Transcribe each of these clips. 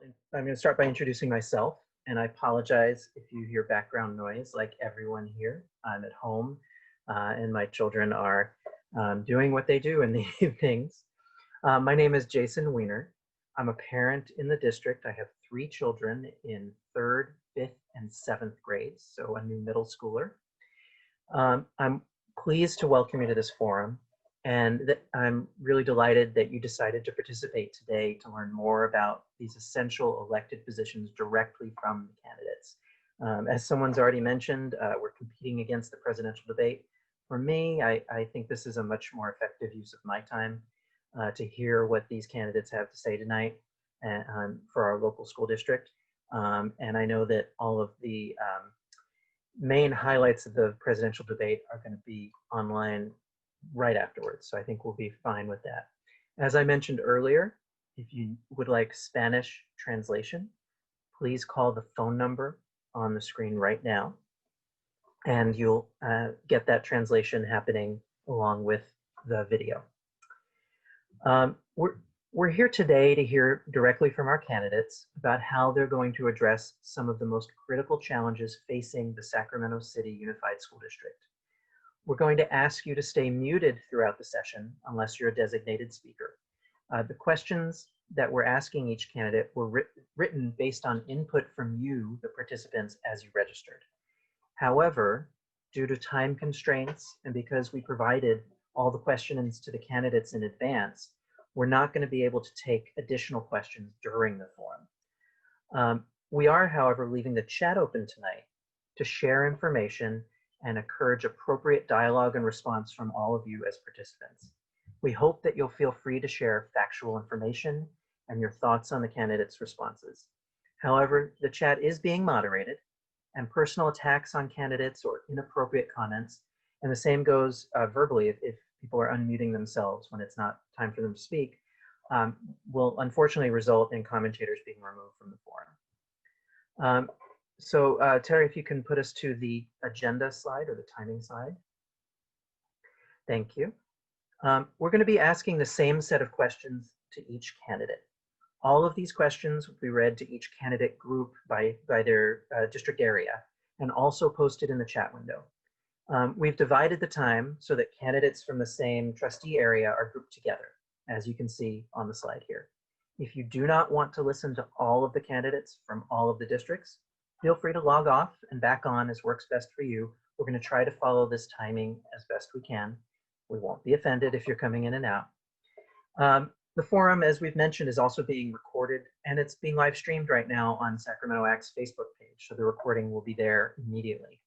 I'm going to start by introducing myself, and I apologize if you hear background noise like everyone here. I'm at home, and my children are doing what they do in the evenings. My name is Jason Weiner. I'm a parent in the district. I have 3 children in 3rd, 5th, and 7th grades, so a new middle schooler. I'm pleased to welcome you to this forum, and I'm really delighted that you decided to participate today to learn more about these essential elected positions directly from the candidates. As someone's already mentioned, we're competing against the presidential debate. For me, I think this is a much more effective use of my time to hear what these candidates have to say tonight for our local school district. And I know that all of the main highlights of the presidential debate are going to be online right afterwards. So I think we'll be fine with that. As I mentioned earlier, if you would like Spanish translation, please call the phone number on the screen right now, and you'll get that translation happening along with the video. We're here today to hear directly from our candidates about how they're going to address some of the most critical challenges facing the Sacramento City Unified School District. We're going to ask you to stay muted throughout the session unless you're a designated speaker. The questions that we're asking each candidate were written based on input from you, the participants, as you registered. However, due to time constraints and because we provided all the questions to the candidates in advance, we're not going to be able to take additional questions during the forum. We are, however, leaving the chat open tonight to share information and encourage appropriate dialogue and response from all of you as participants. We hope that you'll feel free to share factual information and your thoughts on the candidates' responses. However, the chat is being moderated, and personal attacks on candidates or inappropriate comments, and the same goes verbally if people are unmuting themselves when it's not time for them to speak, will unfortunately result in commentators being removed from the forum. So Terry, if you can put us to the agenda slide or the timing slide. Thank you. We're going to be asking the same set of questions to each candidate. All of these questions will be read to each candidate group by their district area and also posted in the chat window. We've divided the time so that candidates from the same trustee area are grouped together, as you can see on the slide here. If you do not want to listen to all of the candidates from all of the districts, feel free to log off and back on as works best for you. We're going to try to follow this timing as best we can. We won't be offended if you're coming in and out. The forum, as we've mentioned, is also being recorded, and it's being live streamed right now on Sacramento ACT's Facebook page, so the recording will be there immediately.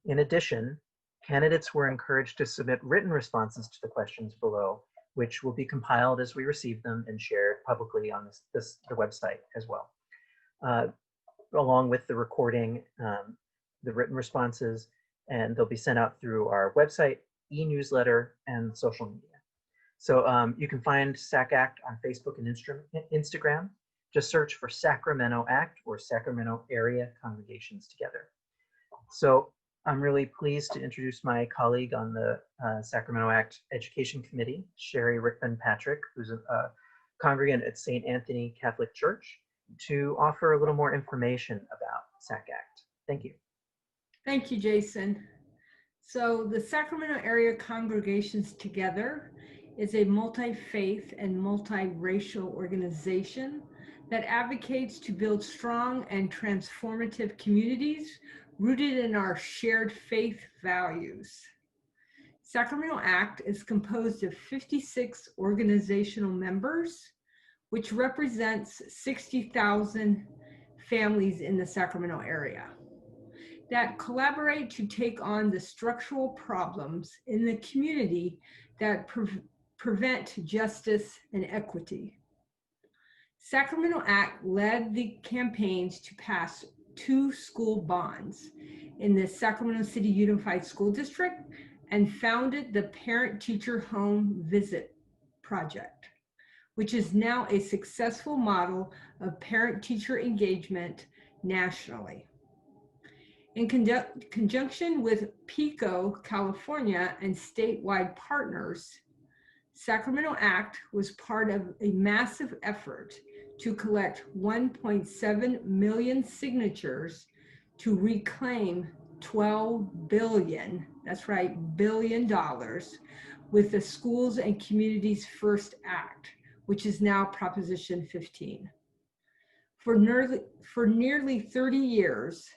In addition, candidates were encouraged to submit written responses to the questions below, which will be compiled as we receive them and shared publicly on the website as well. Along with the recording, the written responses, and they'll be sent out through our website, e-newsletter, and social media. So you can find SAC ACT on Facebook and Instagram. Just search for Sacramento ACT or Sacramento Area Congregations Together. So I'm really pleased to introduce my colleague on the Sacramento ACT Education Committee, Sherry Rickman-Patrick, who's a congregant at St. Anthony Catholic Church, to offer a little more information about SAC ACT. Thank you. Thank you, Jason. So the Sacramento Area Congregations Together is a multi-faith and multi-racial organization that advocates to build strong and transformative communities rooted in our shared faith values. Sacramento ACT is composed of 56 organizational members, which represents 60,000 families in the Sacramento area that collaborate to take on the structural problems in the community that prevent justice and equity. Sacramento ACT led the campaigns to pass 2 school bonds in the Sacramento City Unified School District and founded the Parent Teacher Home Visit Project, which is now a successful model of parent-teacher engagement nationally. In conjunction with PICO, California, and statewide partners, Sacramento ACT was part of a massive effort to collect 1.7 million signatures to reclaim 12 billion, that's right, billion dollars, with the Schools and Communities First Act, which is now Proposition 15. For nearly 30 years,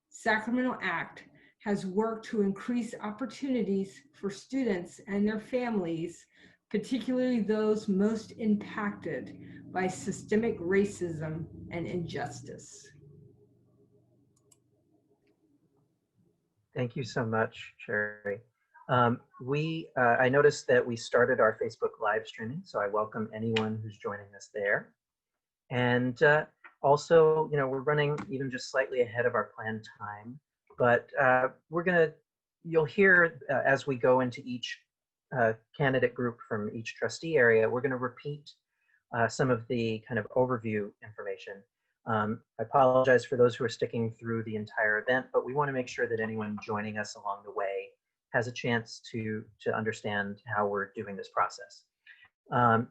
Sacramento ACT has worked to increase opportunities for students and their families, particularly those most impacted by systemic racism and injustice. Thank you so much, Sherry. I noticed that we started our Facebook live streaming, so I welcome anyone who's joining us there. And also, we're running even just slightly ahead of our planned time, but you'll hear as we go into each candidate group from each trustee area, we're gonna repeat some of the kind of overview information. I apologize for those who are sticking through the entire event, but we want to make sure that anyone joining us along the way has a chance to understand how we're doing this process.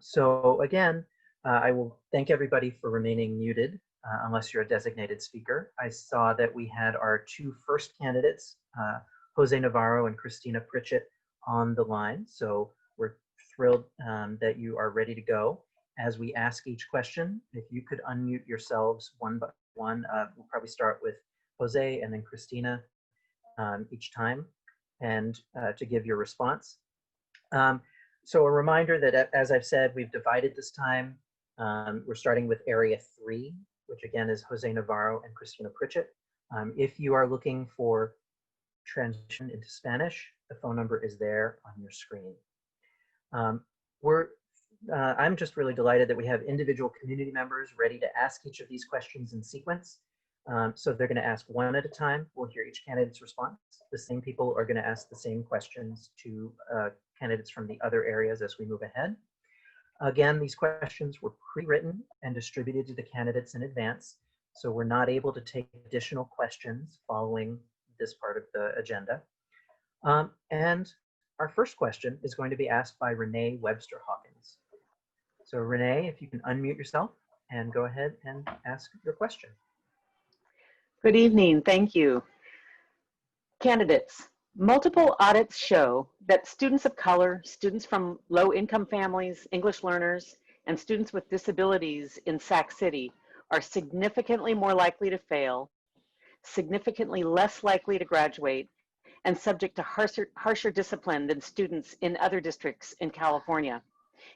So again, I will thank everybody for remaining muted unless you're a designated speaker. I saw that we had our two first candidates, Jose Navarro and Christina Pritchett, on the line. So we're thrilled that you are ready to go. As we ask each question, if you could unmute yourselves one by one, we'll probably start with Jose and then Christina each time, and to give your response. So a reminder that, as I've said, we've divided this time. We're starting with Area 3, which again is Jose Navarro and Christina Pritchett. If you are looking for transition into Spanish, the phone number is there on your screen. I'm just really delighted that we have individual community members ready to ask each of these questions in sequence. So they're going to ask one at a time. We'll hear each candidate's response. The same people are going to ask the same questions to candidates from the other areas as we move ahead. Again, these questions were pre-written and distributed to the candidates in advance, so we're not able to take additional questions following this part of the agenda. And our first question is going to be asked by Renee Webster Hawkins. So Renee, if you can unmute yourself and go ahead and ask your question. Good evening, thank you. Candidates, multiple audits show that students of color, students from low-income families, English learners, and students with disabilities in Sac City are significantly more likely to fail, significantly less likely to graduate, and subject to harsher discipline than students in other districts in California.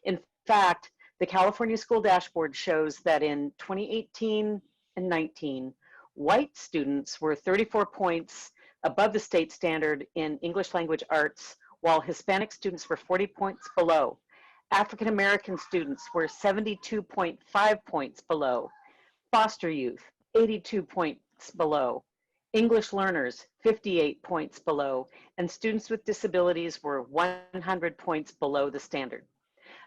In fact, the California School Dashboard shows that in 2018 and 19, white students were 34 points above the state standard in English language arts, while Hispanic students were 40 points below. African American students were 72.5 points below. Foster youth, 82 points below. English learners, 58 points below. And students with disabilities were 100 points below the standard.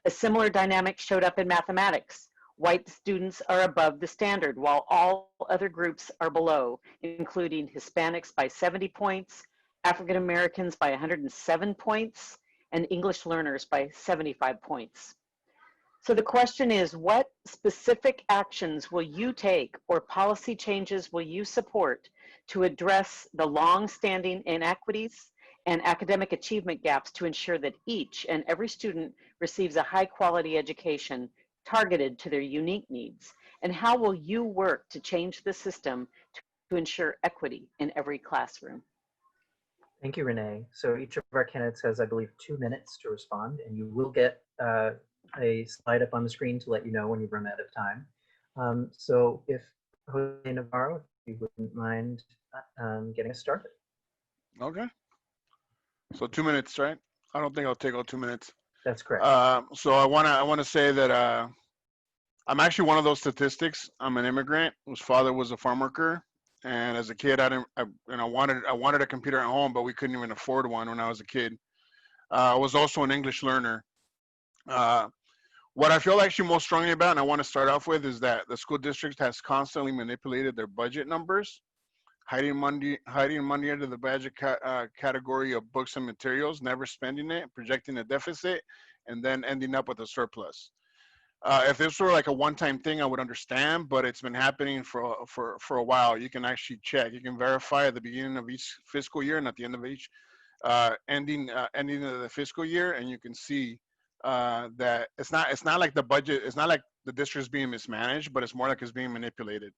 A similar dynamic showed up in mathematics. White students are above the standard, while all other groups are below, including Hispanics by 70 points, African Americans by 107 points, and English learners by 75 points. So the question is, what specific actions will you take or policy changes will you support to address the long-standing inequities and academic achievement gaps to ensure that each and every student receives a high-quality education targeted to their unique needs? And how will you work to change the system to ensure equity in every classroom? Thank you, Renee. So each of our candidates has, I believe, 2 minutes to respond, and you will get a slide up on the screen to let you know when you've run out of time. So if Jose Navarro, if you wouldn't mind getting us started. Okay. So 2 minutes, right? I don't think I'll take all 2 minutes. That's correct. So I wanna say that I'm actually one of those statistics. I'm an immigrant whose father was a farm worker, and as a kid, I wanted a computer at home, but we couldn't even afford one when I was a kid. I was also an English learner. What I feel actually most strongly about, and I want to start off with, is that the school district has constantly manipulated their budget numbers, hiding money under the budget category of books and materials, never spending it, projecting a deficit, and then ending up with a surplus. If this were like a one-time thing, I would understand, but it's been happening for a while. You can actually check. You can verify at the beginning of each fiscal year and at the end of each ending of the fiscal year, and you can see that it's not like the budget. It's not like the district is being mismanaged, but it's more like it's being manipulated.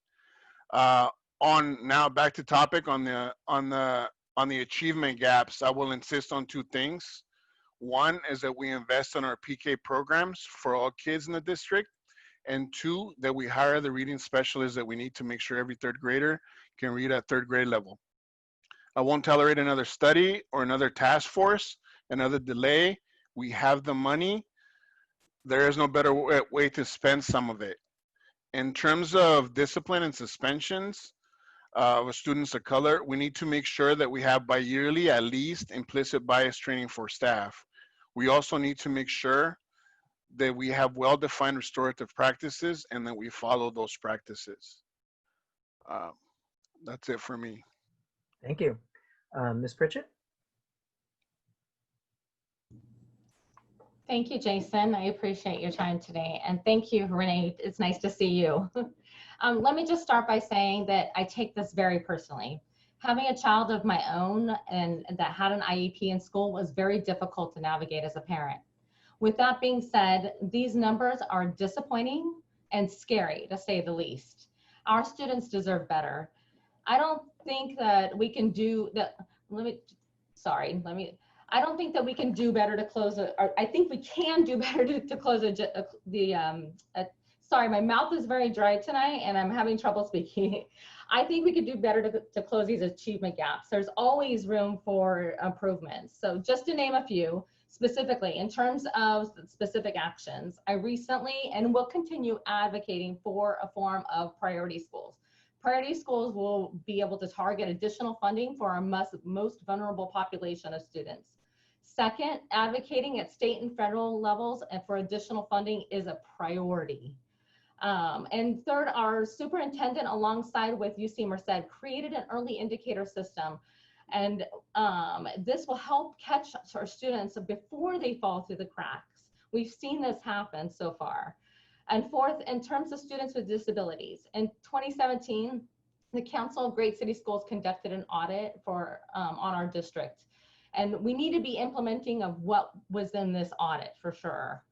On now back to topic on the achievement gaps, I will insist on two things. One is that we invest in our PK programs for all kids in the district. And two, that we hire the reading specialists that we need to make sure every third grader can read at third grade level. I won't tolerate another study or another task force, another delay. We have the money. There is no better way to spend some of it. In terms of discipline and suspensions, of students of color, we need to make sure that we have bi-yearly at least implicit bias training for staff. We also need to make sure that we have well-defined restorative practices and that we follow those practices. That's it for me. Thank you. Ms. Pritchett? Thank you, Jason. I appreciate your time today. And thank you, Renee. It's nice to see you. Let me just start by saying that I take this very personally. Having a child of my own and that had an IEP in school was very difficult to navigate as a parent. With that being said, these numbers are disappointing and scary, to say the least. Our students deserve better. I don't think that we can do that. I don't think that we can do better to close I think we can do better to close sorry, my mouth is very dry tonight and I'm having trouble speaking. I think we could do better to close these achievement gaps. There's always room for improvements. So just to name a few, specifically in terms of specific actions, I recently and will continue advocating for a form of priority schools. Priority schools will be able to target additional funding for our most vulnerable population of students. Second, advocating at state and federal levels and for additional funding is a priority. And third, our superintendent alongside with UC Merced created an early indicator system. And this will help catch our students before they fall through the cracks. We've seen this happen so far. And fourth, in terms of students with disabilities, in 2017, the Council of Great City Schools conducted an audit on our district. And we need to be implementing of what was in this audit for sure.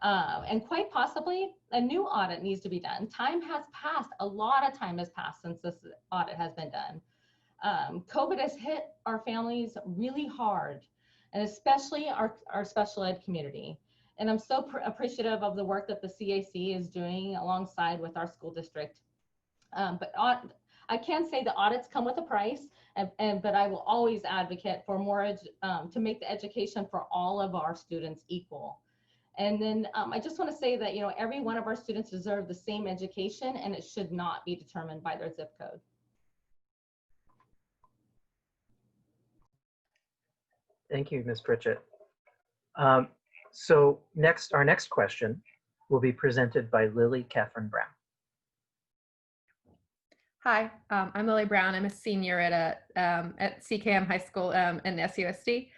And quite possibly a new audit needs to be done. Time has passed, a lot of time has passed since this audit has been done. COVID has hit our families really hard, and especially our special ed community. And I'm so appreciative of the work that the CAC is doing alongside with our school district. But I can say the audits come with a price, but I will always advocate for more to make the education for all of our students equal. And then I just want to say that, every one of our students deserve the same education, and it should not be determined by their zip code. Thank you, Ms. Pritchett. So our next question will be presented by Lily Catherine Brown. Hi, I'm Lily Brown. I'm a senior at CKM High School in SCUSD.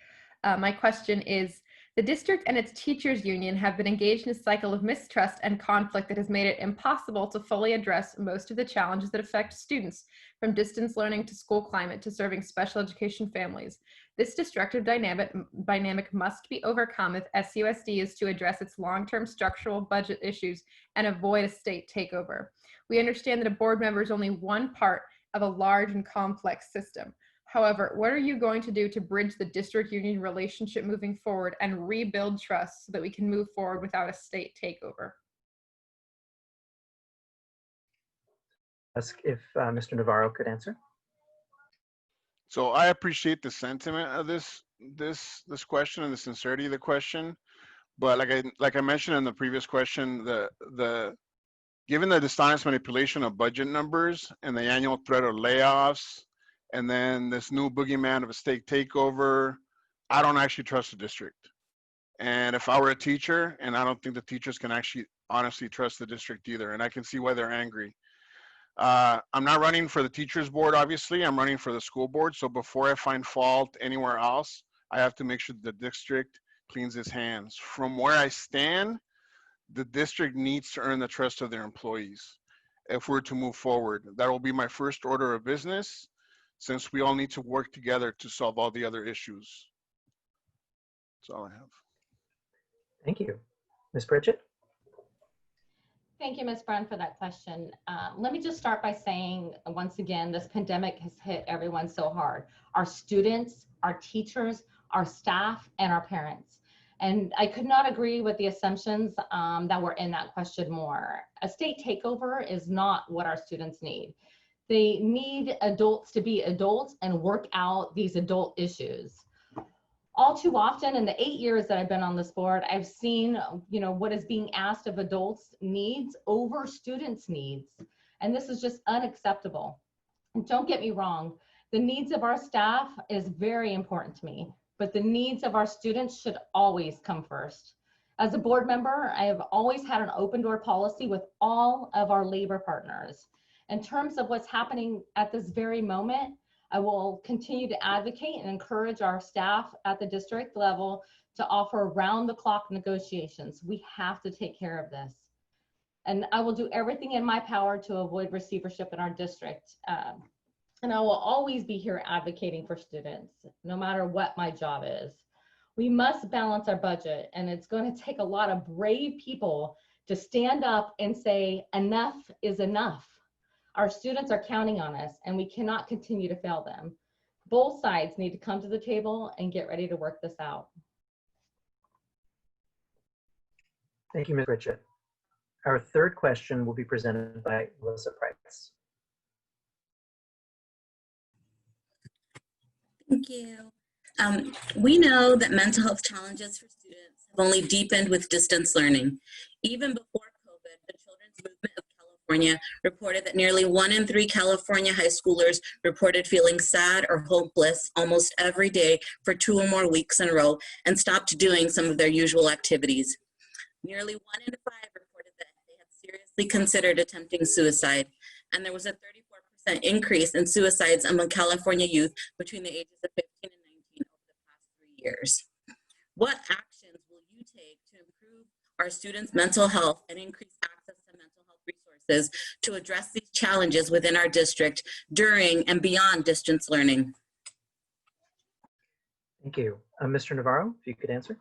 My question is, the district and its teachers union have been engaged in a cycle of mistrust and conflict that has made it impossible to fully address most of the challenges that affect students, from distance learning to school climate to serving special education families. This destructive dynamic must be overcome if SCUSD is to address its long-term structural budget issues and avoid a state takeover. We understand that a board member is only one part of a large and complex system. However, what are you going to do to bridge the district union relationship moving forward and rebuild trust so that we can move forward without a state takeover? Ask if Mr. Navarro could answer. So I appreciate the sentiment of this question and the sincerity of the question, but like I mentioned in the previous question, given the dishonest manipulation of budget numbers and the annual threat of layoffs, and then this new boogeyman of a state takeover, I don't actually trust the district. And if I were a teacher, and I don't think the teachers can actually honestly trust the district either, and I can see why they're angry. I'm not running for the teachers board, obviously. I'm running for the school board. So before I find fault anywhere else, I have to make sure the district cleans its hands. From where I stand, The district needs to earn the trust of their employees if we're to move forward. That will be my first order of business, since we all need to work together to solve all the other issues. That's all I have. Thank you. Ms. Pritchett? Thank you, Ms. Brown, for that question. Let me just start by saying, once again, this pandemic has hit everyone so hard. Our students, our teachers, our staff, and our parents. And I could not agree with the assumptions that were in that question more. A state takeover is not what our students need. They need adults to be adults and work out these adult issues. All too often, in the 8 years that I've been on this board, I've seen, what is being asked of adults' needs over students' needs. And this is just unacceptable. And don't get me wrong, the needs of our staff is very important to me, but the needs of our students should always come first. As a board member, I have always had an open door policy with all of our labor partners. In terms of what's happening at this very moment, I will continue to advocate and encourage our staff at the district level to offer round-the-clock negotiations. We have to take care of this. And I will do everything in my power to avoid receivership in our district. And I will always be here advocating for students, no matter what my job is. We must balance our budget, and it's going to take a lot of brave people to stand up and say, enough is enough. Our students are counting on us, and we cannot continue to fail them. Both sides need to come to the table and get ready to work this out. Thank you, Ms. Pritchett. Our third question will be presented by Melissa Price. Thank you. We know that mental health challenges for students have only deepened with distance learning. Even before COVID, the Children's Movement of California reported that nearly 1 in 3 California high schoolers reported feeling sad or hopeless almost every day for 2 or more weeks in a row and stopped doing some of their usual activities. Nearly 1 in 5 reported that they had seriously considered attempting suicide, and there was a 34% increase in suicides among California youth between the ages of 15 and 19 over the past 3 years. What actions will you take to improve our students' mental health and increase access to mental health resources to address these challenges within our district during and beyond distance learning? Thank you. Mr. Navarro, if you could answer.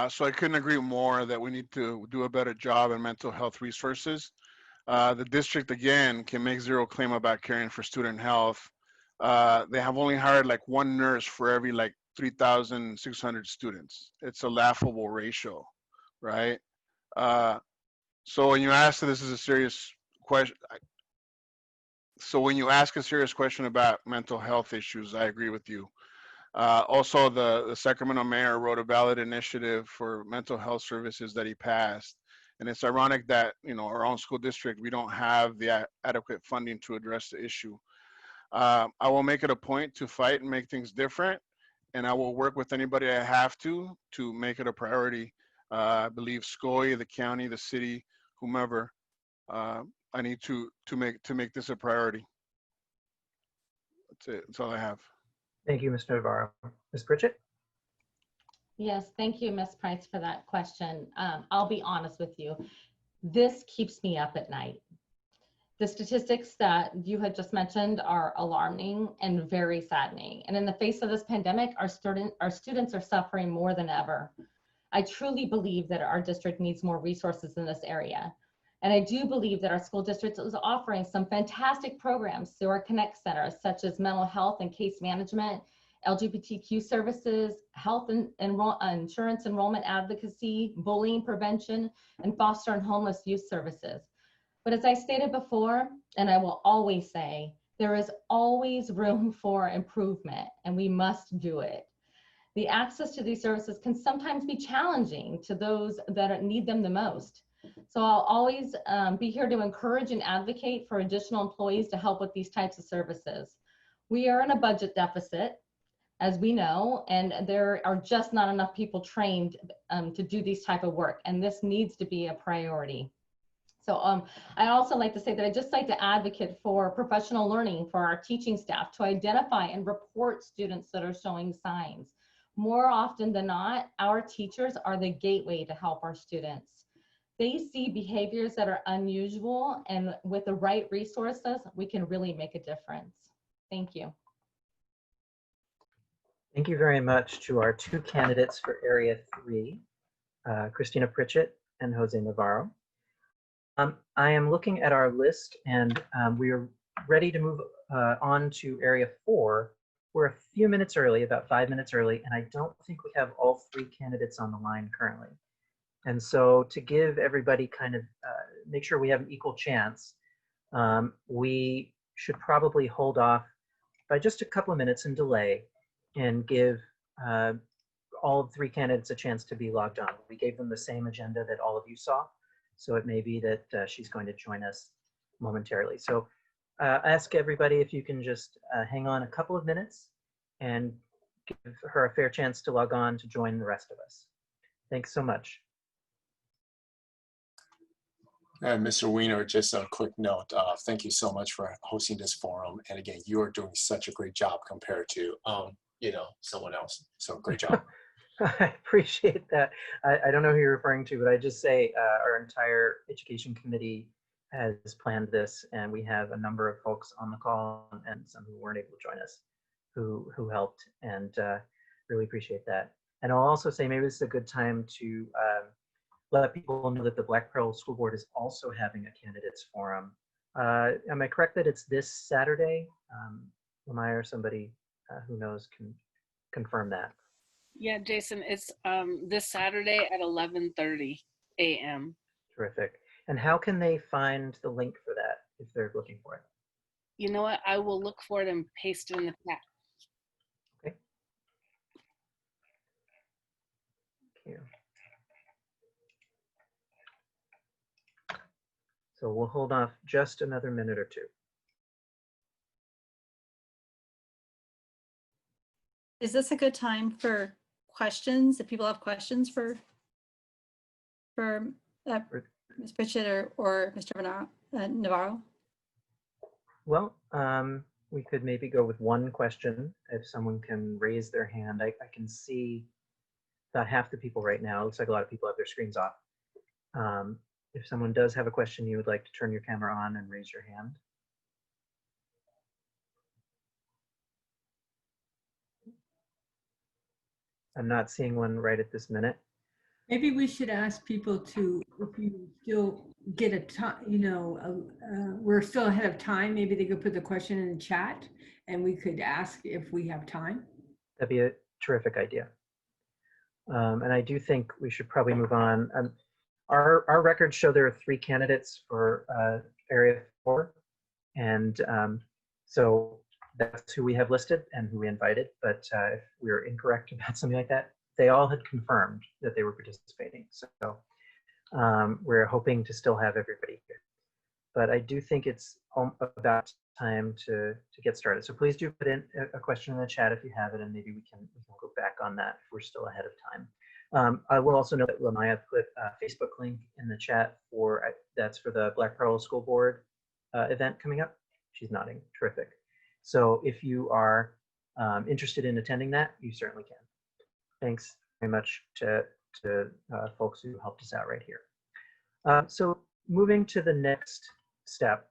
So I couldn't agree more that we need to do a better job in mental health resources. The district, again, can make zero claim about caring for student health. They have only hired like 1 nurse for every like 3,600 students. It's a laughable ratio, right? So when you ask, this is a serious question. So when you ask a serious question about mental health issues, I agree with you. Also, the Sacramento mayor wrote a ballot initiative for mental health services that he passed. And it's ironic that, our own school district, we don't have the adequate funding to address the issue. I will make it a point to fight and make things different. And I will work with anybody I have to make it a priority. I believe SCOI, the county, the city, whomever, I need to make this a priority. That's it. That's all I have. Thank you, Mr. Navarro. Ms. Pritchett? Yes, thank you, Ms. Price, for that question. I'll be honest with you. This keeps me up at night. The statistics that you had just mentioned are alarming and very saddening. And in the face of this pandemic, our students are suffering more than ever. I truly believe that our district needs more resources in this area. And I do believe that our school district is offering some fantastic programs through our Connect centers, such as mental health and case management, LGBTQ services, health and insurance enrollment advocacy, bullying prevention, and foster and homeless youth services. But as I stated before, and I will always say, there is always room for improvement, and we must do it. The access to these services can sometimes be challenging to those that need them the most. So I'll always be here to encourage and advocate for additional employees to help with these types of services. We are in a budget deficit, as we know, and there are just not enough people trained to do these type of work, and this needs to be a priority. So I also like to say that I just like to advocate for professional learning for our teaching staff to identify and report students that are showing signs. More often than not, our teachers are the gateway to help our students. They see behaviors that are unusual, and with the right resources, we can really make a difference. Thank you. Thank you very much to our two candidates for Area 3, Christina Pritchett and Jose Navarro. I am looking at our list, and we are ready to move on to Area 4. We're a few minutes early, about 5 minutes early, and I don't think we have all three candidates on the line currently. And so to give everybody kind of, make sure we have an equal chance, we should probably hold off by just a couple of minutes and delay and give all three candidates a chance to be logged on. We gave them the same agenda that all of you saw, so it may be that she's going to join us momentarily. So ask everybody if you can just hang on a couple of minutes and give her a fair chance to log on to join the rest of us. Thanks so much. Mr. Weiner, just a quick note. Thank you so much for hosting this forum. And again, you are doing such a great job compared to, someone else. So great job. I appreciate that. I don't know who you're referring to, but I just say our entire education committee has planned this, and we have a number of folks on the call and some who weren't able to join us who helped, and really appreciate that. And I'll also say maybe this is a good time to let people know that the Black Pearl School Board is also having a candidates forum. Am I correct that it's this Saturday? Am I or somebody who knows can confirm that? Yeah, Jason, it's this Saturday at 11:30 a.m. Terrific. And how can they find the link for that if they're looking for it? You know what? I will look for it and paste it in the chat. Okay. Thank you. So we'll hold off just another minute or two. Is this a good time for questions? If people have questions for Ms. Pritchett or Mr. Navarro? Well, we could maybe go with one question if someone can raise their hand. I can see about half the people right now. It looks like a lot of people have their screens off. If someone does have a question, you would like to turn your camera on and raise your hand. I'm not seeing one right at this minute. Maybe we should ask people to, if you still get a time, we're still ahead of time, maybe they could put the question in the chat and we could ask if we have time. That'd be a terrific idea. And I do think we should probably move on. Our records show there are 3 candidates for Area 4. And so that's who we have listed and who we invited. But if we were incorrect about something like that, they all had confirmed that they were participating. So we're hoping to still have everybody here. But I do think it's about time to get started. So please do put in a question in the chat if you have it, and maybe we can go back on that if we're still ahead of time. I will also note that Lamaya put a Facebook link in the chat that's for the Black Pearl School Board event coming up. She's nodding. Terrific. So if you are interested in attending that, you certainly can. Thanks very much to folks who helped us out right here. So moving to the next step.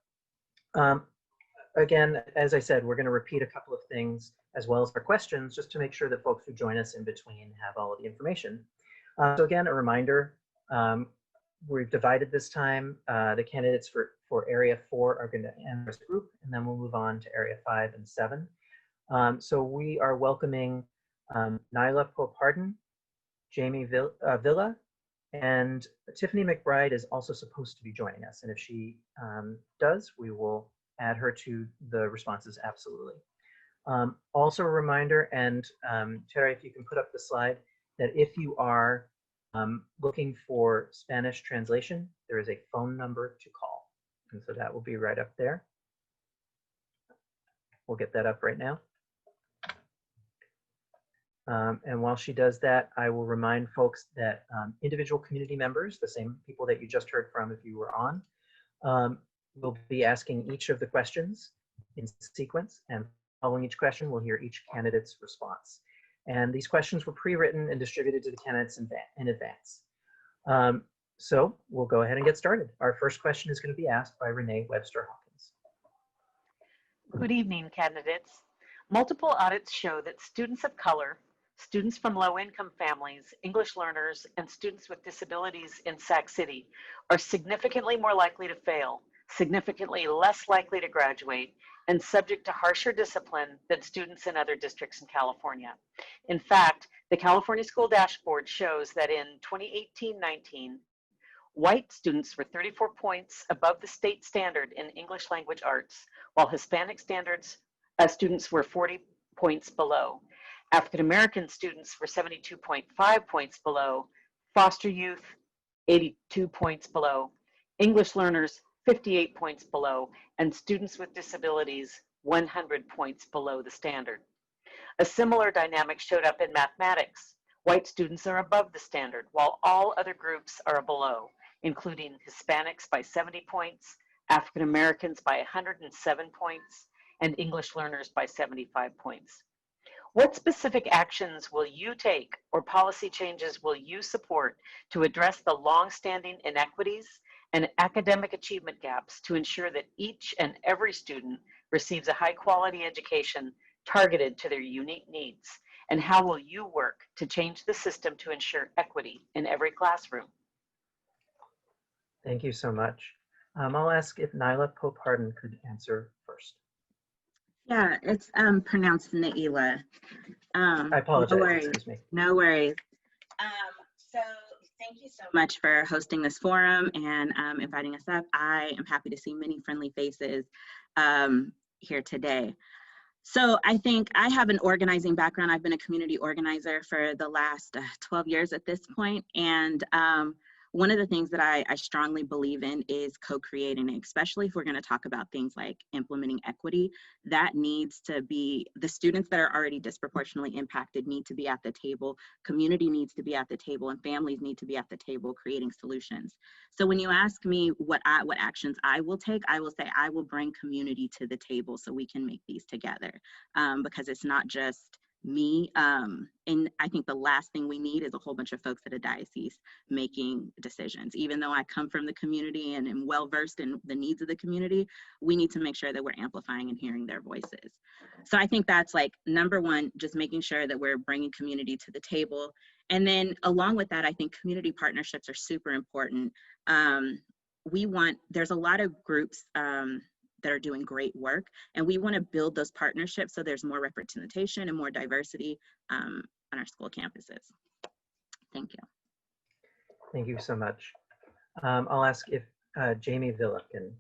Again, as I said, we're going to repeat a couple of things as well as our questions, just to make sure that folks who join us in between have all of the information. So again, a reminder, we've divided this time. The candidates for Area 4 are going to end this group, and then we'll move on to Area 5 and 7. So we are welcoming Nyla Popardon, Jamie Villa, and Tiffany McBride is also supposed to be joining us. And if she does, we will add her to the responses, absolutely. Also a reminder, and Terry, if you can put up the slide, that if you are looking for Spanish translation, there is a phone number to call. And so that will be right up there. We'll get that up right now. And while she does that, I will remind folks that individual community members, the same people that you just heard from if you were on, will be asking each of the questions in sequence, and following each question, we'll hear each candidate's response. And these questions were pre-written and distributed to the candidates in advance. So we'll go ahead and get started. Our first question is going to be asked by Renee Webster Hawkins. Good evening, candidates. Multiple audits show that students of color, students from low-income families, English learners, and students with disabilities in Sac City are significantly more likely to fail, significantly less likely to graduate, and subject to harsher discipline than students in other districts in California. In fact, the California School Dashboard shows that in 2018-19, white students were 34 points above the state standard in English language arts, while Hispanic students were 40 points below. African American students were 72.5 points below, foster youth 82 points below, English learners 58 points below, and students with disabilities 100 points below the standard. A similar dynamic showed up in mathematics. White students are above the standard, while all other groups are below, including Hispanics by 70 points, African Americans by 107 points, and English learners by 75 points. What specific actions will you take or policy changes will you support to address the long-standing inequities and academic achievement gaps to ensure that each and every student receives a high-quality education targeted to their unique needs? And how will you work to change the system to ensure equity in every classroom? Thank you so much. I'll ask if Nyla Pope-Harden could answer first. Yeah, it's pronounced Naila. I apologize, No worries. excuse me. No worries. So thank you so much for hosting this forum and inviting us up. I am happy to see many friendly faces here today. So I think I have an organizing background. I've been a community organizer for the last 12 years at this point. And one of the things that I strongly believe in is co-creating, especially if we're going to talk about things like implementing equity. That needs to be, the students that are already disproportionately impacted need to be at the table, community needs to be at the table, and families need to be at the table creating solutions. So when you ask me what actions I will take, I will say I will bring community to the table so we can make these together, because it's not just me. And I think the last thing we need is a whole bunch of folks at a diocese making decisions. Even though I come from the community and am well versed in the needs of the community, we need to make sure that we're amplifying and hearing their voices. So I think that's like number one, just making sure that we're bringing community to the table. And then along with that, I think community partnerships are super important. There's a lot of groups that are doing great work, and we want to build those partnerships so there's more representation and more diversity on our school campuses. Thank you. Thank you so much. I'll ask if Jamie Villa can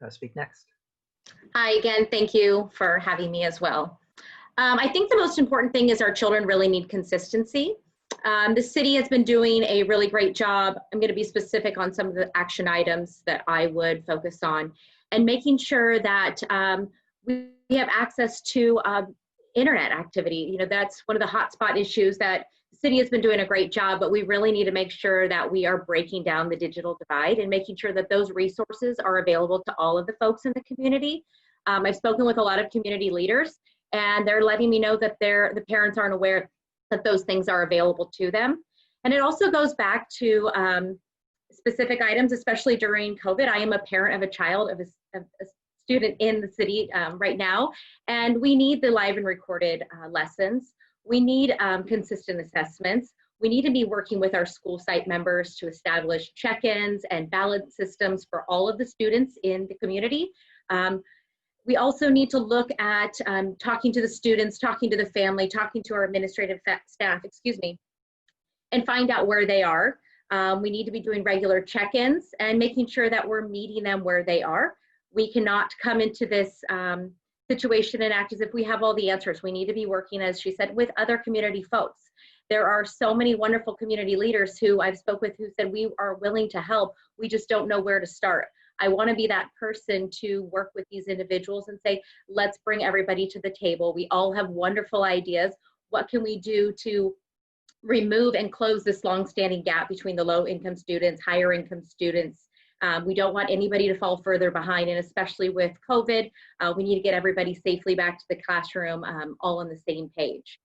speak next. Hi again, thank you for having me as well. I think the most important thing is our children really need consistency. The city has been doing a really great job. I'm going to be specific on some of the action items that I would focus on, and making sure that we have access to internet activity. You know, that's one of the hotspot issues that the city has been doing a great job, but we really need to make sure that we are breaking down the digital divide and making sure that those resources are available to all of the folks in the community. I've spoken with a lot of community leaders, and they're letting me know that the parents aren't aware that those things are available to them. And it also goes back to specific items, especially during COVID. I am a parent of a child, of a student in the city right now, and we need the live and recorded lessons. We need consistent assessments. We need to be working with our school site members to establish check-ins and ballot systems for all of the students in the community. We also need to look at talking to the students, talking to the family, talking to our administrative staff, and find out where they are. We need to be doing regular check-ins and making sure that we're meeting them where they are. We cannot come into this situation and act as if we have all the answers. We need to be working, as she said, with other community folks. There are so many wonderful community leaders who I've spoke with who said we are willing to help. We just don't know where to start. I want to be that person to work with these individuals and say, let's bring everybody to the table. We all have wonderful ideas. What can we do to remove and close this long-standing gap between the low-income students, higher-income students? We don't want anybody to fall further behind, and especially with COVID, we need to get everybody safely back to the classroom, all on the same page.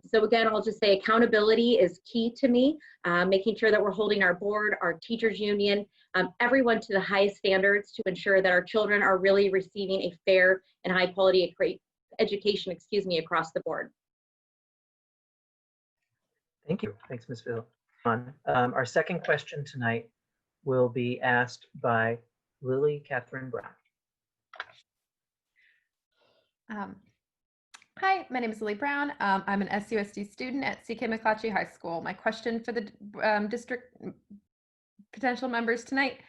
So again, I'll just say accountability is key to me, making sure that we're holding our board, our teachers union, everyone to the highest standards to ensure that our children are really receiving a fair and high quality education, across the board. Thank you. Thanks, Ms. Phil. Our second question tonight will be asked by Lily Catherine Brown. Hi, my name is Lily Brown. I'm an SCUSD student at CK High School. My question for the district potential members tonight.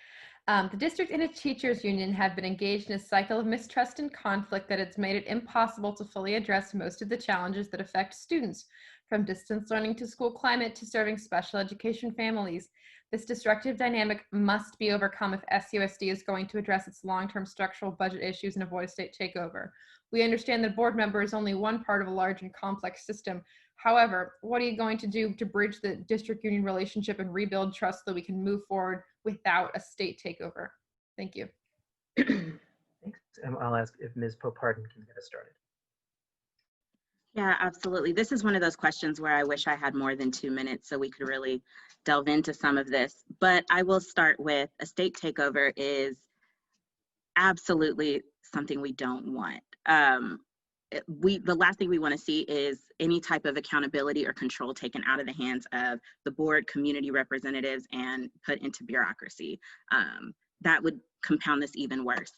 The district and its teachers union have been engaged in a cycle of mistrust and conflict that has made it impossible to fully address most of the challenges that affect students, from distance learning to school climate to serving special education families. This destructive dynamic must be overcome if SCUSD is going to address its long-term structural budget issues and avoid state takeover. We understand that board member is only one part of a large and complex system. However, what are you going to do to bridge the district union relationship and rebuild trust so that we can move forward without a state takeover? Thank you. Thanks. And I'll ask if Ms. Pope-Hardin can get us started. Yeah, absolutely. This is one of those questions where I wish I had more than 2 minutes so we could really delve into some of this. But I will start with a state takeover is absolutely something we don't want. The last thing we want to see is any type of accountability or control taken out of the hands of the board, community representatives, and put into bureaucracy. That would compound this even worse.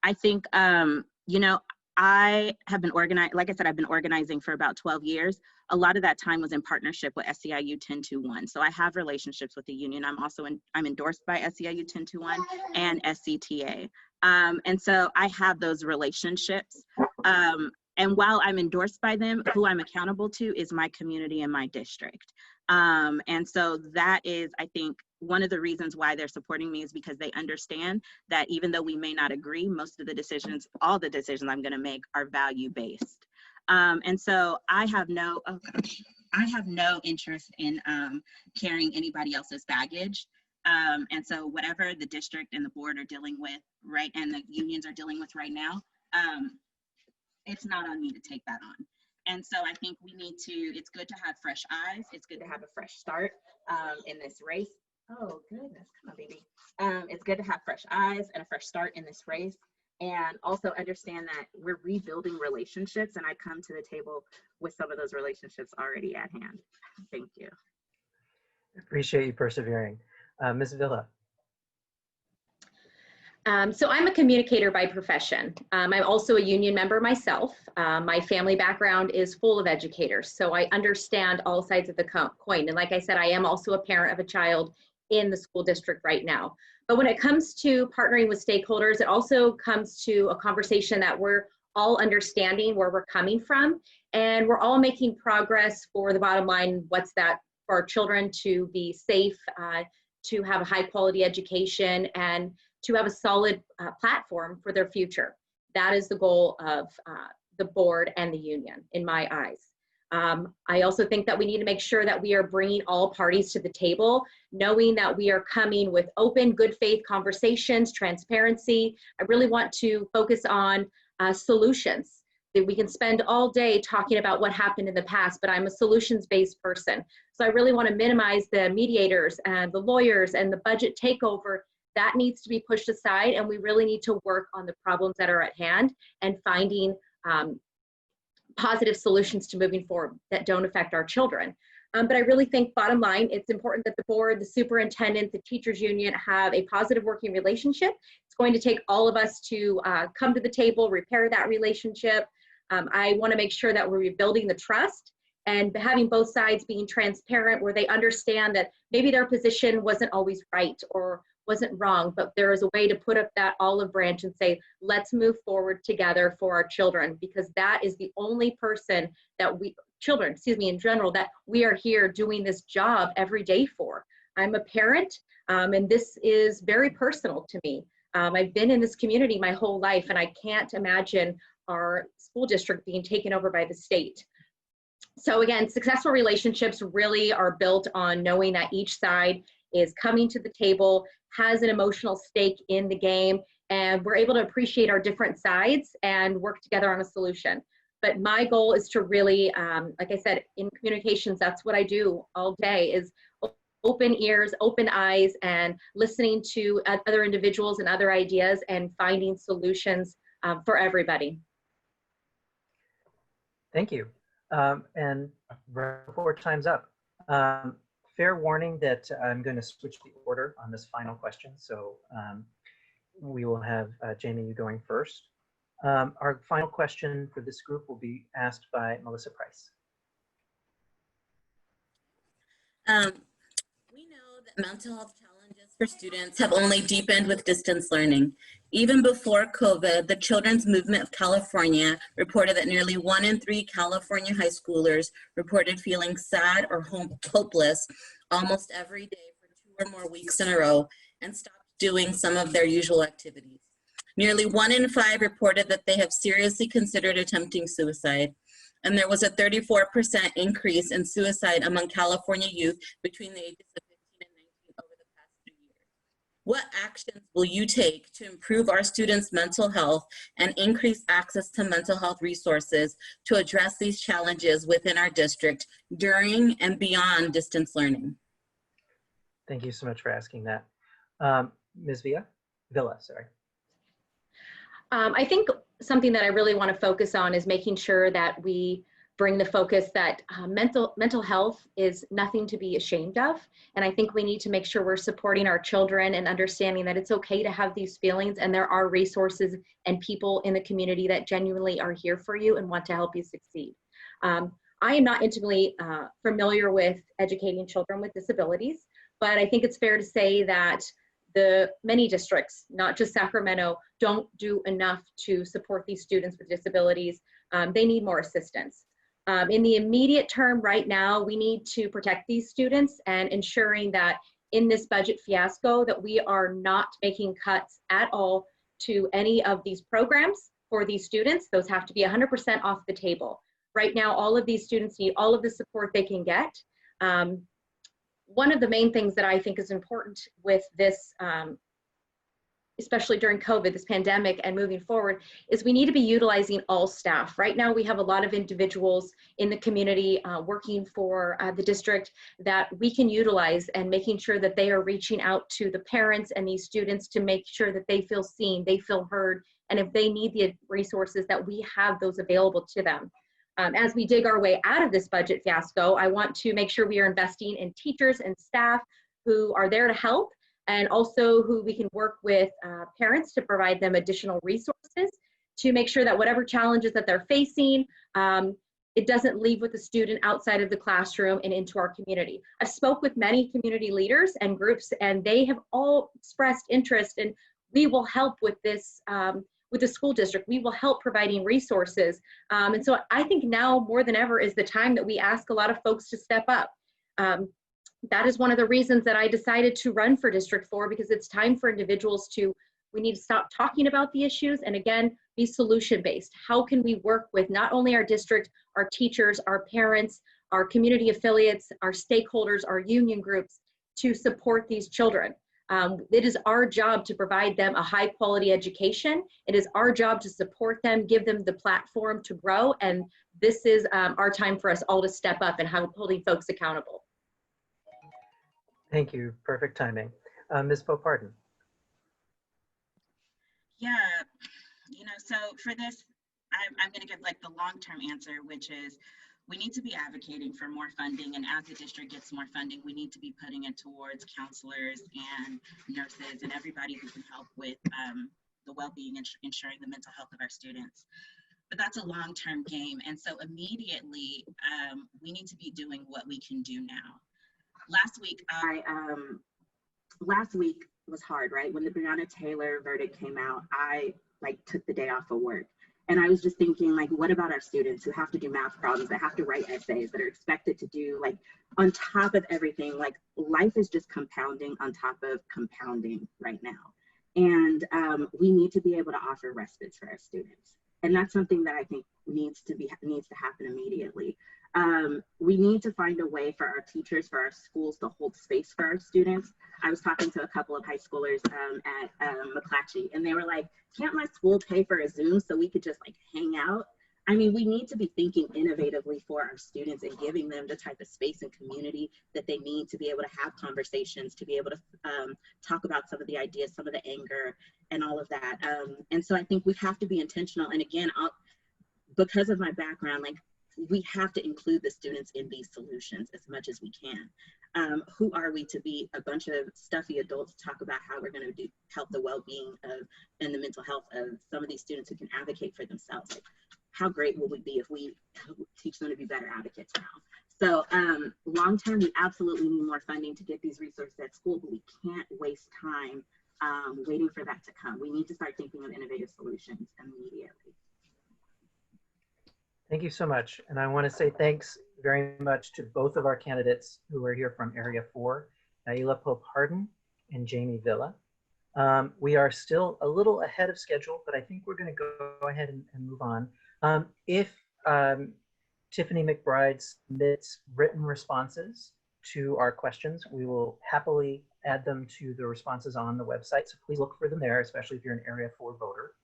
I think, you know, I have been organized, like I said, I've been organizing for about 12 years. A lot of that time was in partnership with SEIU 1021. So I have relationships with the union. I'm endorsed by SEIU 1021 and SCTA. And so I have those relationships. And while I'm endorsed by them, who I'm accountable to is my community and my district. And so that is, I think, one of the reasons why they're supporting me is because they understand that even though we may not agree, most of the decisions, all the decisions I'm going to make are value-based. And so I have no interest in carrying anybody else's baggage. And so whatever the district and the board are dealing with, right, and the unions are dealing with right now, it's not on me to take that on. And so I think we need to, it's good to have fresh eyes. It's good to have a fresh start in this race. Oh goodness, come on, baby. It's good to have fresh eyes and a fresh start in this race. And also understand that we're rebuilding relationships, and I come to the table with some of those relationships already at hand. Thank you. Appreciate you persevering. Ms. Villa. So I'm a communicator by profession. I'm also a union member myself. My family background is full of educators, so I understand all sides of the coin. And like I said, I am also a parent of a child in the school district right now. But when it comes to partnering with stakeholders, it also comes to a conversation that we're all understanding where we're coming from, and we're all making progress for the bottom line. What's that for our children to be safe, to have a high quality education, and to have a solid platform for their future. That is the goal of the board and the union, in my eyes. I also think that we need to make sure that we are bringing all parties to the table, knowing that we are coming with open, good faith conversations, transparency. I really want to focus on solutions. We can spend all day talking about what happened in the past, but I'm a solutions-based person. So I really want to minimize the mediators and the lawyers and the budget takeover. That needs to be pushed aside, and we really need to work on the problems that are at hand and finding positive solutions to moving forward that don't affect our children. But I really think, bottom line, it's important that the board, the superintendent, the teachers union have a positive working relationship. It's going to take all of us to come to the table, repair that relationship. I want to make sure that we're rebuilding the trust and having both sides being transparent, where they understand that maybe their position wasn't always right or wasn't wrong, but there is a way to put up that olive branch and say, let's move forward together for our children, because that is the only person that children, in general, that we are here doing this job every day for. I'm a parent, and this is very personal to me. I've been in this community my whole life, and I can't imagine our school district being taken over by the state. So again, successful relationships really are built on knowing that each side is coming to the table, has an emotional stake in the game, and we're able to appreciate our different sides and work together on a solution. But my goal is to really, like I said, in communications, that's what I do all day, is open ears, open eyes, and listening to other individuals and other ideas and finding solutions for everybody. Thank you. And right before time's up, fair warning that I'm going to switch the order on this final question. So we will have Jamie, you going first. Our final question for this group will be asked by Melissa Price. We know that mental health challenges for students have only deepened with distance learning. Even before COVID, the Children's Movement of California reported that nearly 1 in 3 California high schoolers reported feeling sad or hopeless almost every day for 2 or more weeks in a row and stopped doing some of their usual activities. Nearly 1 in 5 reported that they have seriously considered attempting suicide. And there was a 34% increase in suicide among California youth between the ages of 15 and 19 over the past 2 years. What actions will you take to improve our students' mental health and increase access to mental health resources to address these challenges within our district during and beyond distance learning? Thank you so much for asking that. Ms. Villa, sorry. I think something that I really want to focus on is making sure that we bring the focus that mental health is nothing to be ashamed of. And I think we need to make sure we're supporting our children and understanding that it's okay to have these feelings, and there are resources and people in the community that genuinely are here for you and want to help you succeed. I am not intimately familiar with educating children with disabilities, but I think it's fair to say that the many districts, not just Sacramento, don't do enough to support these students with disabilities. They need more assistance. In the immediate term right now, we need to protect these students and ensuring that in this budget fiasco that we are not making cuts at all to any of these programs for these students. Those have to be 100% off the table. Right now, all of these students need all of the support they can get. One of the main things that I think is important with this, especially during COVID, this pandemic and moving forward, is we need to be utilizing all staff. Right now, we have a lot of individuals in the community working for the district that we can utilize, and making sure that they are reaching out to the parents and these students to make sure that they feel seen, they feel heard, and if they need the resources, that we have those available to them. As we dig our way out of this budget fiasco, I want to make sure we are investing in teachers and staff who are there to help, and also who we can work with parents to provide them additional resources to make sure that whatever challenges that they're facing, it doesn't leave with the student outside of the classroom and into our community. I've spoke with many community leaders and groups, and they have all expressed interest, and we will help with this, with the school district. We will help providing resources. And so I think now more than ever is the time that we ask a lot of folks to step up. That is one of the reasons that I decided to run for District 4, because it's time for individuals we need to stop talking about the issues and again, be solution-based. How can we work with not only our district, our teachers, our parents, our community affiliates, our stakeholders, our union groups to support these children? It is our job to provide them a high quality education. It is our job to support them, give them the platform to grow. And this is our time for us all to step up and holding folks accountable. Thank you. Perfect timing. Ms. Popardon. Yeah, so for this, I'm going to give like the long-term answer, which is we need to be advocating for more funding. And as the district gets more funding, we need to be putting it towards counselors and nurses and everybody who can help with the well-being and ensuring the mental health of our students. But that's a long-term game. And so immediately, we need to be doing what we can do now. Last week was hard, right? When the Breonna Taylor verdict came out, I took the day off of work. And I was just thinking, what about our students who have to do math problems, that have to write essays, that are expected to do, on top of everything, life is just compounding on top of compounding right now. And we need to be able to offer respites for our students. And that's something that I think needs to happen immediately. We need to find a way for our teachers, for our schools to hold space for our students. I was talking to a couple of high schoolers at McClatchy, and they were like, can't my school pay for a Zoom so we could just hang out? I mean, we need to be thinking innovatively for our students and giving them the type of space and community that they need to be able to have conversations, to be able to talk about some of the ideas, some of the anger and all of that. And so I think we have to be intentional. And again, because of my background, like, we have to include the students in these solutions as much as we can. Who are we to be a bunch of stuffy adults talk about how we're going to help the well-being of and the mental health of some of these students who can advocate for themselves? Like, how great will we be if we teach them to be better advocates now? So long term, we absolutely need more funding to get these resources at school, but we can't waste time waiting for that to come. We need to start thinking of innovative solutions immediately. Thank you so much. And I want to say thanks very much to both of our candidates who are here from Area 4, Naila Pope-Harden and Jamie Villa. We are still a little ahead of schedule, but I think we're going to go ahead and move on. If Tiffany McBride submits written responses to our questions, we will happily add them to the responses on the website. So please look for them there, especially if you're an Area 4 voter.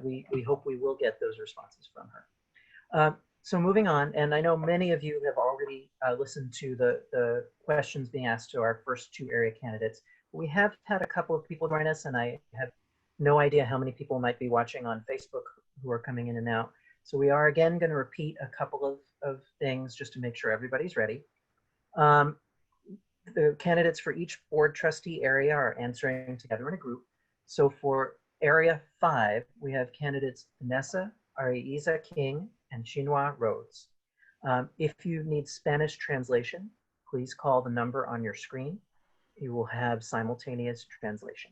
We hope we will get those responses from her. So moving on, and I know many of you have already listened to the questions being asked to our first two area candidates. We have had a couple of people join us, and I have no idea how many people might be watching on Facebook who are coming in and out. So we are again going to repeat a couple of things just to make sure everybody's ready. The candidates for each board trustee area are answering together in a group. So for Area 5, we have candidates Vanessa Ariza King and Chinua Rhodes. If you need Spanish translation, please call the number on your screen. You will have simultaneous translation.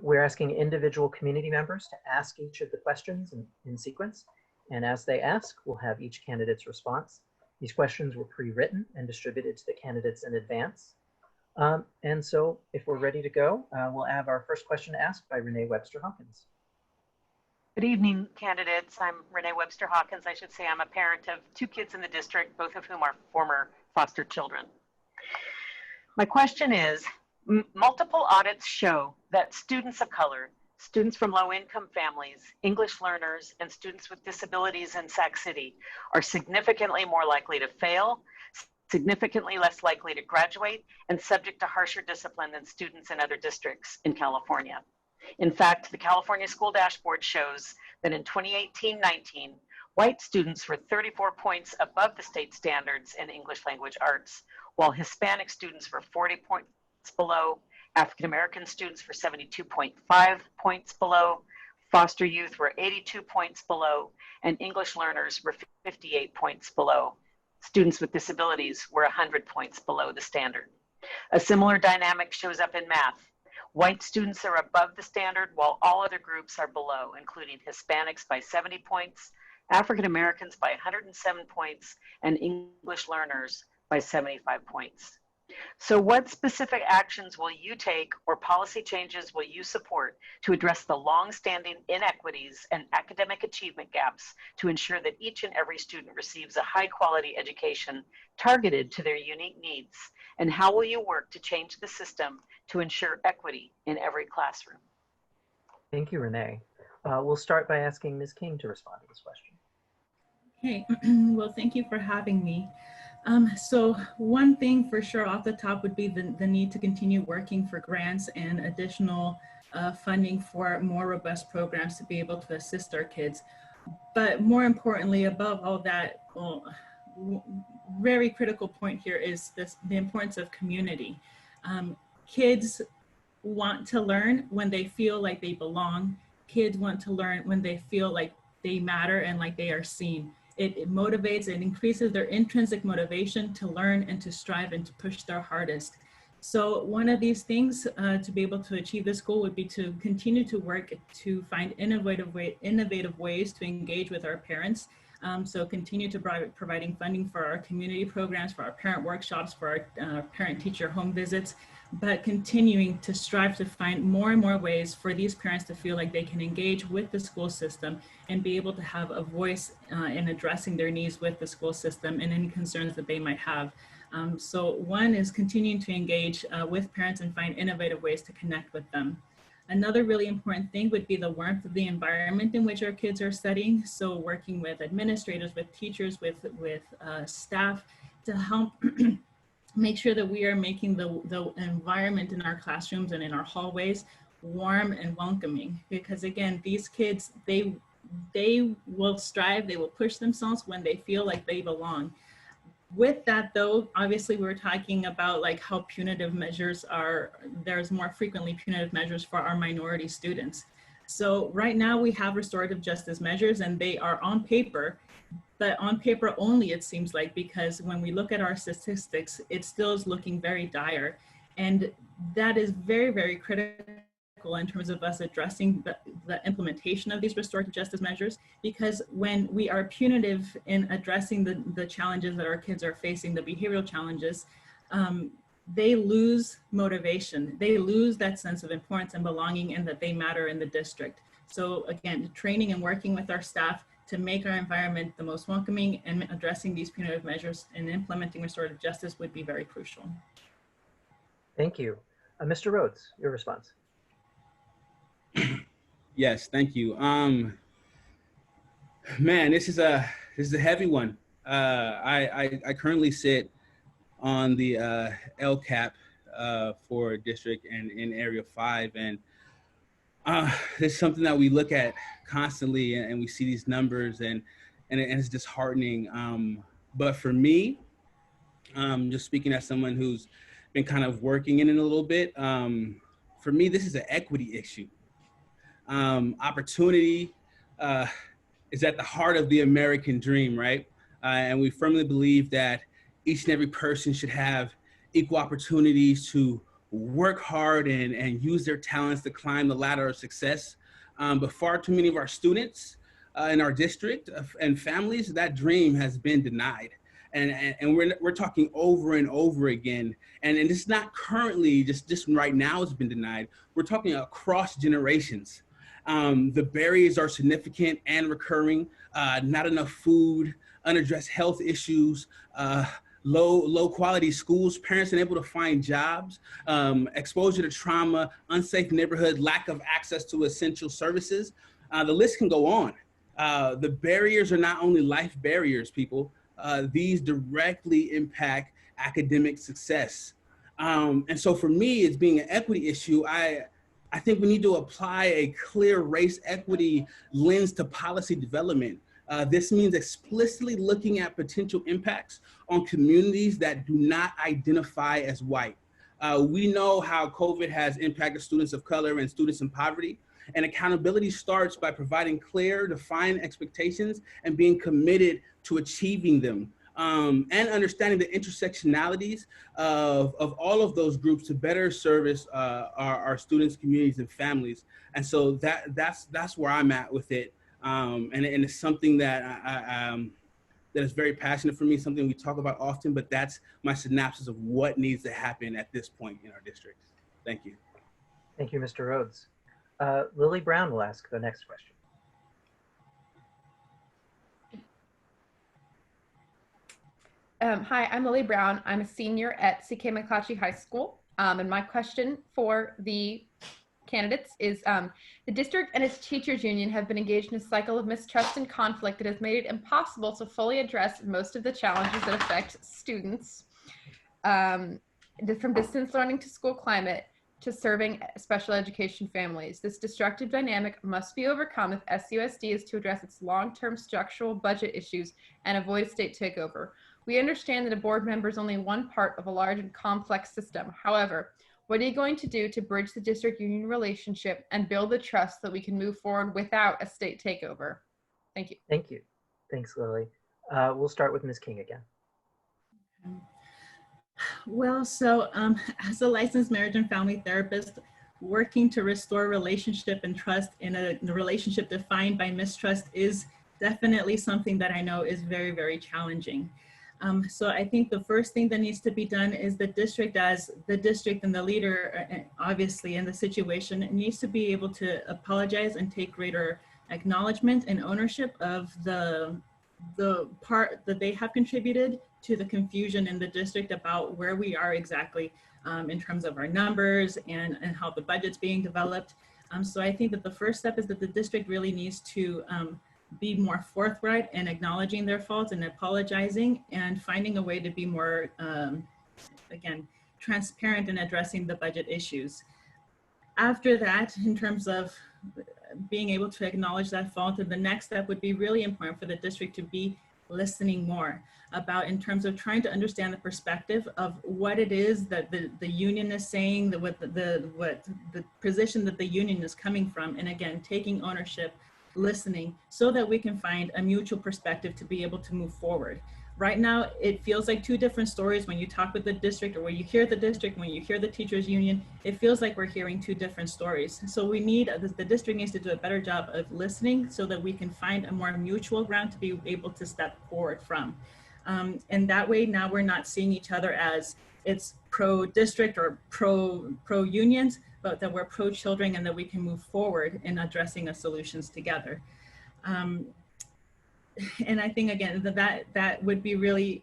We're asking individual community members to ask each of the questions in sequence. And as they ask, we'll have each candidate's response. These questions were pre-written and distributed to the candidates in advance. And so if we're ready to go, we'll have our first question asked by Renee Webster Hawkins. Good evening, candidates. I'm Renee Webster Hawkins. I should say I'm a parent of two kids in the district, both of whom are former foster children. My question is, multiple audits show that students of color, students from low-income families, English learners, and students with disabilities in Sac City are significantly more likely to fail, significantly less likely to graduate, and subject to harsher discipline than students in other districts in California. In fact, the California School Dashboard shows that in 2018-19, white students were 34 points above the state standards in English language arts, while Hispanic students were 40 points below, African American students were 72.5 points below, foster youth were 82 points below, and English learners were 58 points below. Students with disabilities were 100 points below the standard. A similar dynamic shows up in math. White students are above the standard while all other groups are below, including Hispanics by 70 points, African Americans by 107 points, and English learners by 75 points. So what specific actions will you take or policy changes will you support to address the long-standing inequities and academic achievement gaps to ensure that each and every student receives a high-quality education targeted to their unique needs? And how will you work to change the system to ensure equity in every classroom? Thank you, Renee. We'll start by asking Ms. King to respond to this question. Okay, well, thank you for having me. So one thing for sure off the top would be the need to continue working for grants and additional funding for more robust programs to be able to assist our kids. But more importantly, above all that, well, very critical point here is the importance of community. Kids want to learn when they feel like they belong. Kids want to learn when they feel like they matter and like they are seen. It motivates and increases their intrinsic motivation to learn and to strive and to push their hardest. So one of these things to be able to achieve this goal would be to continue to work to find innovative ways to engage with our parents. So continue to providing funding for our community programs, for our parent workshops, for our parent-teacher home visits, but continuing to strive to find more and more ways for these parents to feel like they can engage with the school system and be able to have a voice in addressing their needs with the school system and any concerns that they might have. So one is continuing to engage with parents and find innovative ways to connect with them. Another really important thing would be the warmth of the environment in which our kids are studying. So working with administrators, with teachers, with staff to help make sure that we are making the environment in our classrooms and in our hallways warm and welcoming. Because again, these kids, they will strive, they will push themselves when they feel like they belong. With that though, obviously we're talking about like how punitive measures are, there's more frequently punitive measures for our minority students. So right now we have restorative justice measures and they are on paper, but on paper only it seems like, because when we look at our statistics, it still is looking very dire. And that is very, very critical in terms of us addressing the implementation of these restorative justice measures, because when we are punitive in addressing the challenges that our kids are facing, the behavioral challenges, they lose motivation. They lose that sense of importance and belonging and that they matter in the district. So again, training and working with our staff to make our environment the most welcoming and addressing these punitive measures and implementing restorative justice would be very crucial. Thank you. Mr. Rhodes, your response. Yes, thank you. Man, this is a heavy one. I currently sit on the LCAP for district and in Area 5, and it's something that we look at constantly, and we see these numbers, and it's disheartening. But for me, just speaking as someone who's been kind of working in it a little bit, for me, this is an equity issue. Opportunity is at the heart of the American dream, right? And we firmly believe that each and every person should have equal opportunities to work hard and use their talents to climb the ladder of success. But far too many of our students in our district and families, that dream has been denied. And we're talking over and over again. And it's not currently, just right now it's been denied. We're talking across generations. The barriers are significant and recurring. Not enough food, unaddressed health issues, low quality schools, parents unable to find jobs, exposure to trauma, unsafe neighborhood, lack of access to essential services. The list can go on. The barriers are not only life barriers, people. These directly impact academic success. And so for me, it's being an equity issue, I think we need to apply a clear race equity lens to policy development. This means explicitly looking at potential impacts on communities that do not identify as white. We know how COVID has impacted students of color and students in poverty, and accountability starts by providing clear, defined expectations and being committed to achieving them. And understanding the intersectionalities of all of those groups to better service our students, communities, and families. And so that's where I'm at with it. And it's something that that is very passionate for me, something we talk about often, but that's my synopsis of what needs to happen at this point in our district. Thank you. Thank you, Mr. Rhodes. Lily Brown will ask the next question. Hi, I'm Lily Brown. I'm a senior at CK McClatchy High School. And my question for the candidates is, the district and its teachers union have been engaged in a cycle of mistrust and conflict that has made it impossible to fully address most of the challenges that affect students, from distance learning to school climate to serving special education families. This destructive dynamic must be overcome if SCUSD is to address its long-term structural budget issues and avoid state takeover. We understand that a board member is only one part of a large and complex system. However, what are you going to do to bridge the district union relationship and build the trust that we can move forward without a state takeover? Thank you. Thank you. Thanks, Lily. We'll start with Ms. King again. Well, so as a licensed marriage and family therapist, working to restore relationship and trust in a relationship defined by mistrust is definitely something that I know is very, very challenging. So I think the first thing that needs to be done is the district, as the district and the leader, obviously in the situation, needs to be able to apologize and take greater acknowledgement and ownership of the part that they have contributed to the confusion in the district about where we are exactly in terms of our numbers and how the budget's being developed. So I think that the first step is that the district really needs to be more forthright in acknowledging their faults and apologizing and finding a way to be more, again, transparent in addressing the budget issues. After that, in terms of being able to acknowledge that fault, and the next step would be really important for the district to be listening more about, in terms of trying to understand the perspective of what it is that the union is saying, what the position that the union is coming from, and again, taking ownership, listening, so that we can find a mutual perspective to be able to move forward. Right now, it feels like two different stories when you talk with the district, or when you hear the district, when you hear the teachers union, it feels like we're hearing two different stories. So we need, the district needs to do a better job of listening so that we can find a more mutual ground to be able to step forward from. And that way, now we're not seeing each other as it's pro-district or pro-unions, but that we're pro-children and that we can move forward in addressing the solutions together. And I think, again, that would be really,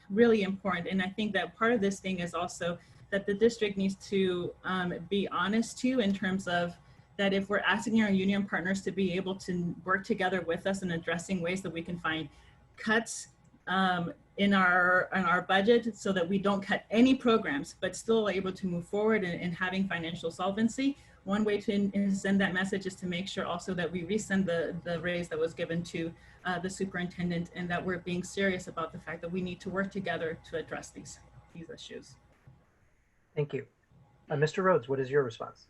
really important. And I think that part of this thing is also that the district needs to be honest too, in terms of that if we're asking our union partners to be able to work together with us in addressing ways that we can find cuts in our budget so that we don't cut any programs, but still able to move forward in having financial solvency. One way to send that message is to make sure also that we resend the raise that was given to the superintendent, and that we're being serious about the fact that we need to work together to address these issues. Thank you. Mr. Rhodes, what is your response?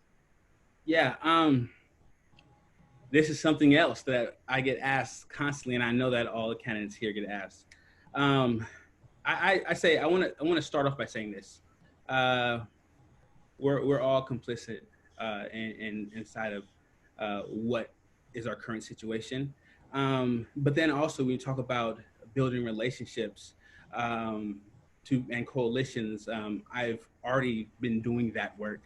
Yeah, this is something else that I get asked constantly, and I know that all the candidates here get asked. I say I want to start off by saying this: we're all complicit inside of what is our current situation. But then also we talk about building relationships and coalitions. I've already been doing that work.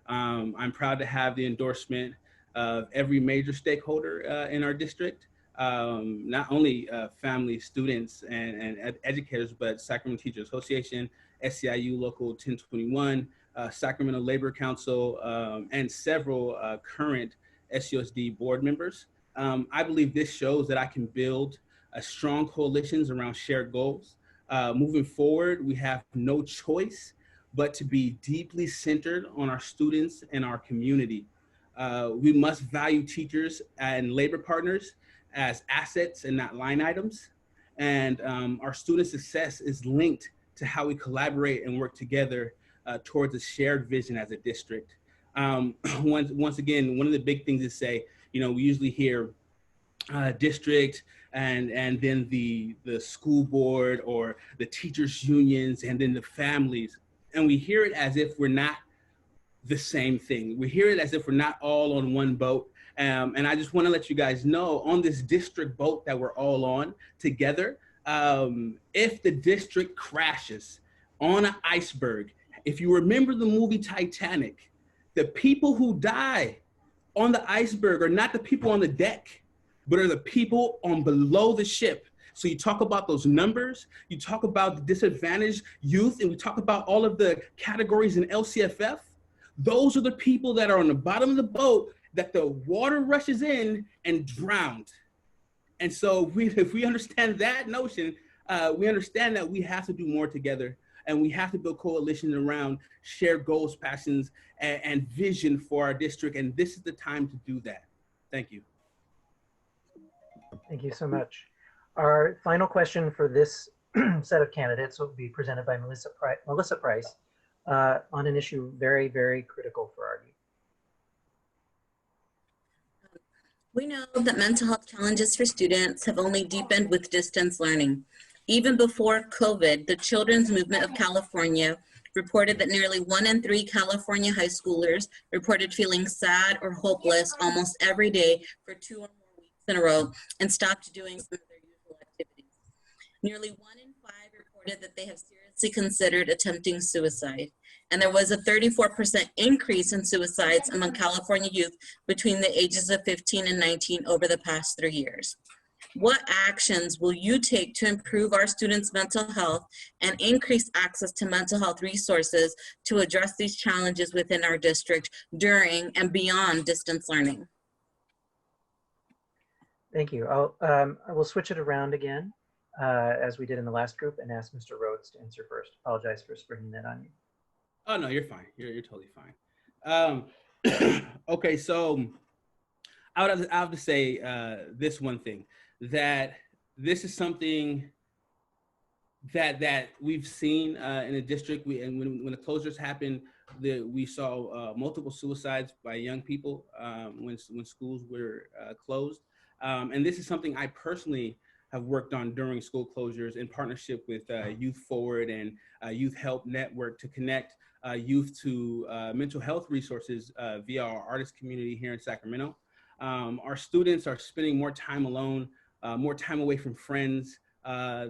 I'm proud to have the endorsement of every major stakeholder in our district, not only family, students, and educators, but Sacramento Teachers Association, SCIU Local 1021, Sacramento Labor Council, and several current SCUSD board members. I believe this shows that I can build strong coalitions around shared goals. Moving forward, we have no choice but to be deeply centered on our students and our community. We must value teachers and labor partners as assets and not line items. And our student success is linked to how we collaborate and work together towards a shared vision as a district. Once again, one of the big things is say, we usually hear district and then the school board or the teachers unions and then the families. And we hear it as if we're not the same thing. We hear it as if we're not all on one boat. And I just want to let you guys know, on this district boat that we're all on together, if the district crashes on an iceberg, if you remember the movie Titanic, the people who die on the iceberg are not the people on the deck, but are the people on below the ship. So you talk about those numbers, you talk about the disadvantaged youth, and we talk about all of the categories in LCFF. Those are the people that are on the bottom of the boat that the water rushes in and drowned. And so if we understand that notion, we understand that we have to do more together, and we have to build coalitions around shared goals, passions, and vision for our district. And this is the time to do that. Thank you. Thank you so much. Our final question for this set of candidates will be presented by Melissa Price on an issue very, very critical for our youth. We know that mental health challenges for students have only deepened with distance learning. Even before COVID, the Children's Movement of California reported that nearly 1 in 3 California high schoolers reported feeling sad or hopeless almost every day for 2 or more weeks in a row and stopped doing some of their usual activities. Nearly 1 in 5 reported that they have seriously considered attempting suicide. And there was a 34% increase in suicides among California youth between the ages of 15 and 19 over the past 3 years. What actions will you take to improve our students' mental health and increase access to mental health resources to address these challenges within our district during and beyond distance learning? Thank you. I will switch it around again, as we did in the last group, and ask Mr. Rhodes to answer first. Apologize for springing that on you. Oh, no, you're fine. You're totally fine. Okay, so I would have to say this one thing, that this is something that we've seen in the district. And when the closures happened, we saw multiple suicides by young people when schools were closed. And this is something I personally have worked on during school closures in partnership with Youth Forward and Youth Help Network to connect youth to mental health resources via our artist community here in Sacramento. Our students are spending more time alone, more time away from friends.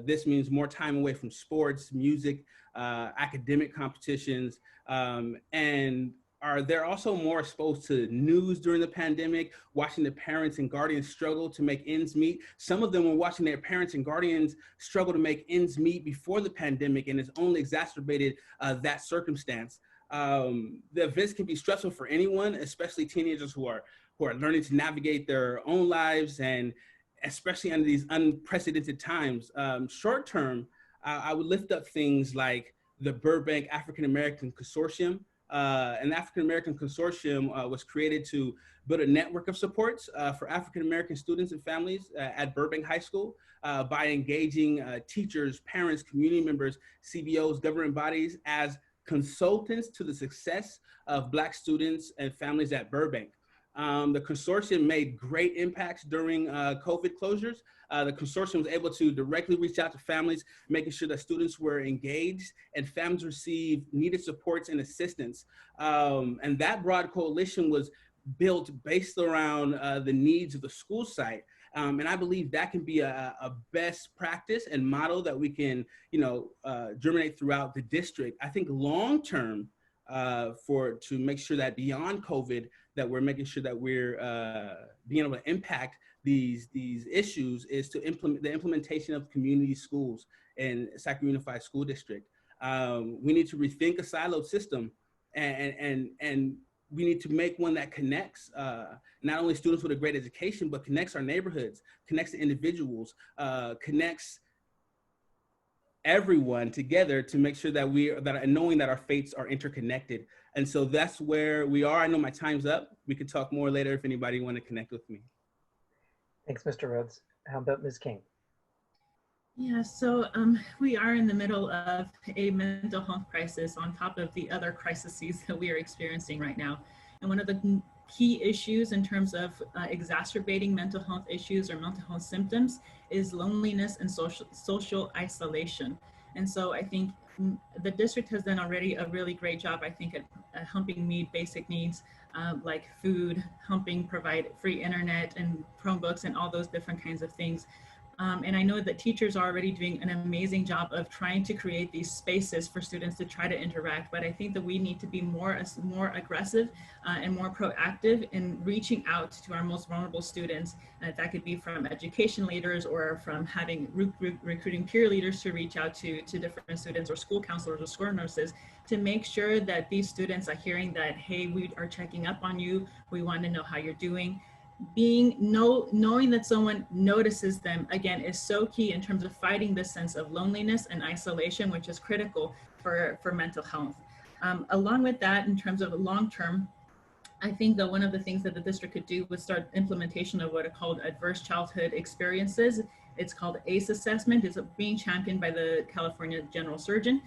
This means more time away from sports, music, academic competitions, and they're also more exposed to news during the pandemic, watching their parents and guardians struggle to make ends meet. Some of them were watching their parents and guardians struggle to make ends meet before the pandemic, and it's only exacerbated that circumstance. The events can be stressful for anyone, especially teenagers who are learning to navigate their own lives, and especially under these unprecedented times. Short term, I would lift up things like the Burbank African American Consortium. An African American Consortium was created to build a network of supports for African American students and families at Burbank High School by engaging teachers, parents, community members, CBOs, government bodies as consultants to the success of Black students and families at Burbank. The consortium made great impacts during COVID closures. The consortium was able to directly reach out to families, making sure that students were engaged and families received needed supports and assistance. And that broad coalition was built based around the needs of the school site. And I believe that can be a best practice and model that we can, germinate throughout the district. I think long-term, to make sure that beyond COVID, that we're making sure that we're being able to impact these issues is to implement the implementation of community schools in Sacramento Unified School District. We need to rethink a siloed system, and we need to make one that connects not only students with a great education, but connects our neighborhoods, connects the individuals, connects everyone together to make sure that knowing that our fates are interconnected. And so that's where we are. I know my time's up. We could talk more later if anybody want to connect with me. Thanks, Mr. Rhodes. How about Ms. King? Yeah, so we are in the middle of a mental health crisis on top of the other crises that we are experiencing right now. And one of the key issues in terms of exacerbating mental health issues or mental health symptoms is loneliness and social isolation. And so I think the district has done already a really great job, I think, at helping meet basic needs like food, helping provide free internet and Chromebooks and all those different kinds of things. And I know that teachers are already doing an amazing job of trying to create these spaces for students to try to interact. But I think that we need to be more aggressive and more proactive in reaching out to our most vulnerable students. That could be from education leaders or from having recruiting peer leaders to reach out to different students or school counselors or school nurses to make sure that these students are hearing that, hey, we are checking up on you. We want to know how you're doing. Knowing that someone notices them, again, is so key in terms of fighting this sense of loneliness and isolation, which is critical for mental health. Along with that, in terms of long-term, I think that one of the things that the district could do was start implementation of what are called adverse childhood experiences. It's called ACE assessment. It's being championed by the California General Surgeon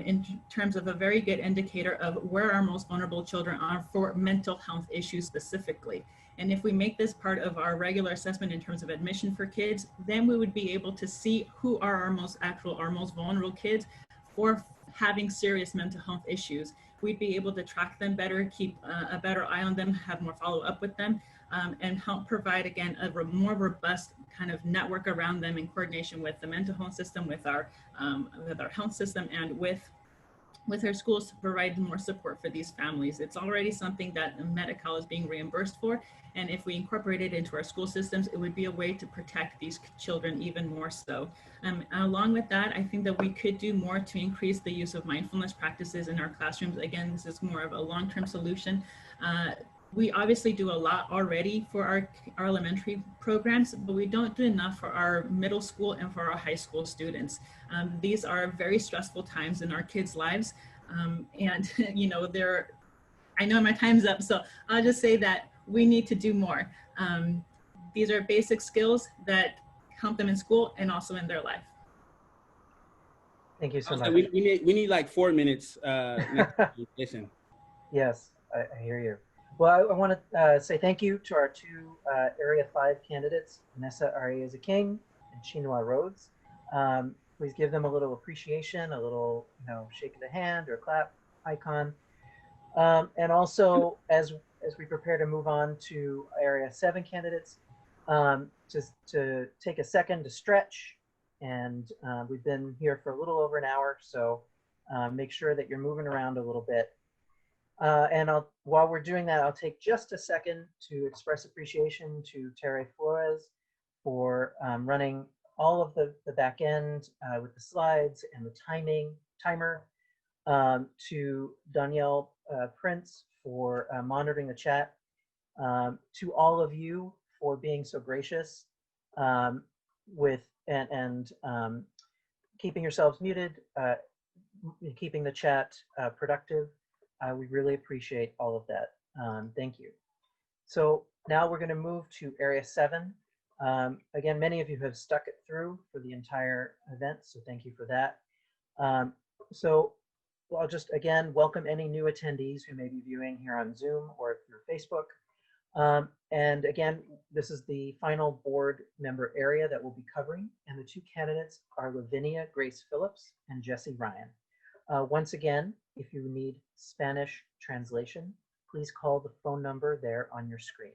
in terms of a very good indicator of where our most vulnerable children are for mental health issues specifically. And if we make this part of our regular assessment in terms of admission for kids, then we would be able to see who are our most vulnerable kids for having serious mental health issues. We'd be able to track them better, keep a better eye on them, have more follow up with them, and help provide, again, a more robust kind of network around them in coordination with the mental health system, with our health system, and with with our schools to provide more support for these families. It's already something that Medi-Cal is being reimbursed for. And if we incorporate it into our school systems, it would be a way to protect these children even more so. Along with that, I think that we could do more to increase the use of mindfulness practices in our classrooms. Again, this is more of a long-term solution. We obviously do a lot already for our elementary programs, but we don't do enough for our middle school and for our high school students. These are very stressful times in our kids' lives. And, you know, I know my time's up, so I'll just say that we need to do more. These are basic skills that help them in school and also in their life. Thank you so much. We need like 4 minutes. Listen. Yes, I hear you. Well, I want to say thank you to our two Area 5 candidates, Vanessa Arias-King and Chinua Rhodes. Please give them a little appreciation, a little, you know, shake of the hand or clap icon. And also, as we prepare to move on to Area 7 candidates, just to take a second to stretch. And we've been here for a little over an hour, so make sure that you're moving around a little bit. And while we're doing that, I'll take just a second to express appreciation to Terry Flores for running all of the back end with the slides and the timer, to Danielle Prince for monitoring the chat, to all of you for being so gracious with and keeping yourselves muted, keeping the chat productive. We really appreciate all of that. Thank you. So now we're going to move to Area 7. Again, many of you have stuck it through for the entire event, so thank you for that. So I'll just, again, welcome any new attendees who may be viewing here on Zoom or through Facebook. And again, this is the final board member area that we'll be covering, and the two candidates are Lavinia Grace Phillips and Jesse Ryan. Once again, if you need Spanish translation, please call the phone number there on your screen.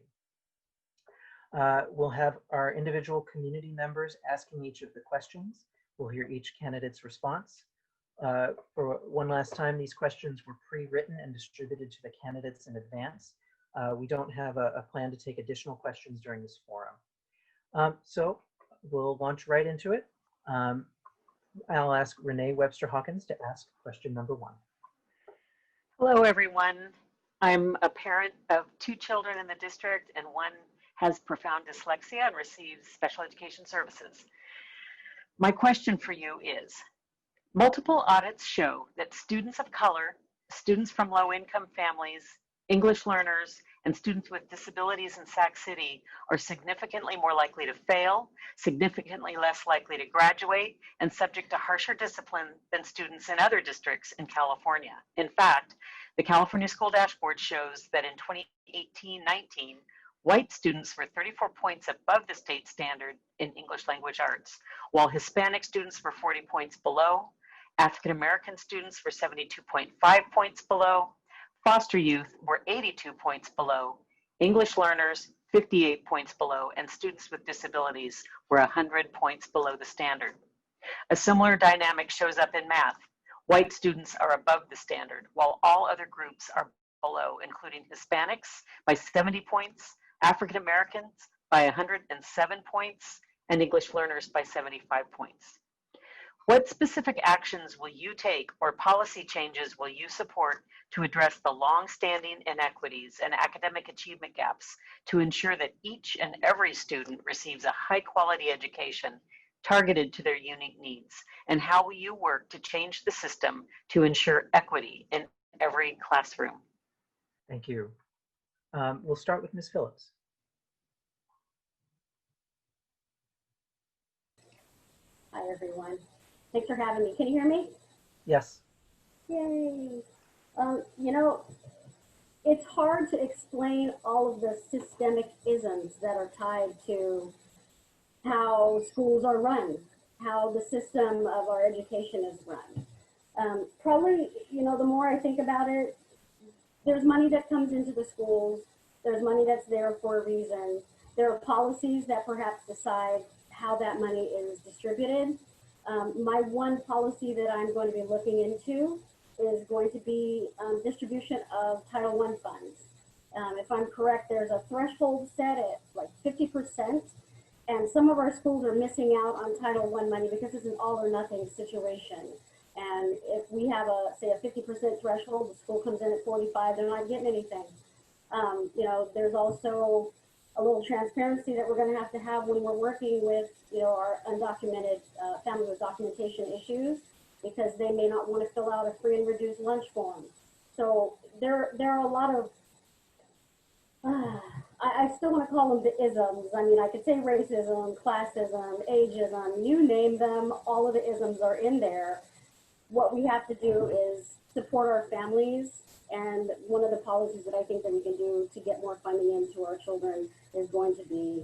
We'll have our individual community members asking each of the questions. We'll hear each candidate's response. For one last time, these questions were pre-written and distributed to the candidates in advance. We don't have a plan to take additional questions during this forum. So we'll launch right into it. I'll ask Renee Webster Hawkins to ask question number 1. Hello, everyone. I'm a parent of 2 children in the district, and one has profound dyslexia and receives special education services. My question for you is, multiple audits show that students of color, students from low-income families, English learners, and students with disabilities in Sac City are significantly more likely to fail, significantly less likely to graduate, and subject to harsher discipline than students in other districts in California. In fact, the California School Dashboard shows that in 2018-19, white students were 34 points above the state standard in English language arts, while Hispanic students were 40 points below, African American students were 72.5 points below, foster youth were 82 points below, English learners 58 points below, and students with disabilities were 100 points below the standard. A similar dynamic shows up in math. White students are above the standard, while all other groups are below, including Hispanics by 70 points, African Americans by 107 points, and English learners by 75 points. What specific actions will you take or policy changes will you support to address the long-standing inequities and academic achievement gaps to ensure that each and every student receives a high-quality education targeted to their unique needs? And how will you work to change the system to ensure equity in every classroom? Thank you. We'll start with Ms. Phillips. Hi, everyone. Thanks for having me. Can you hear me? Yes. Yay. You know, it's hard to explain all of the systemic isms that are tied to how schools are run, how the system of our education is run. Probably, you know, the more I think about it, there's money that comes into the schools. There's money that's there for a reason. There are policies that perhaps decide how that money is distributed. My one policy that I'm going to be looking into is going to be distribution of Title I funds. If I'm correct, there's a threshold set at like 50%, and some of our schools are missing out on Title I money because it's an all or nothing situation. And if we have say a 50% threshold, the school comes in at 45, they're not getting anything. You know, there's also a little transparency that we're going to have when we're working with, you know, our undocumented families with documentation issues, because they may not want to fill out a free and reduced lunch form. So there are a lot of, I still want to call them the isms. I mean, I could say racism, classism, ageism, you name them, all of the isms are in there. What we have to do is support our families. And one of the policies that I think that we can do to get more funding into our children is going to be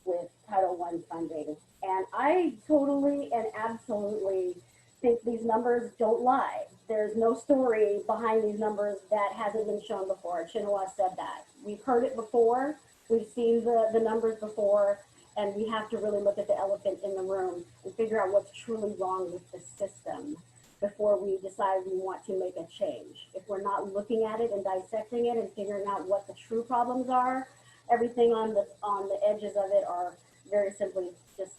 with Title I funding. And I totally and absolutely think these numbers don't lie. There's no story behind these numbers that hasn't been shown before. Chinua said that. We've heard it before. We've seen the numbers before. And we have to really look at the elephant in the room and figure out what's truly wrong with the system before we decide we want to make a change. If we're not looking at it and dissecting it and figuring out what the true problems are, everything on the edges of it are very simply just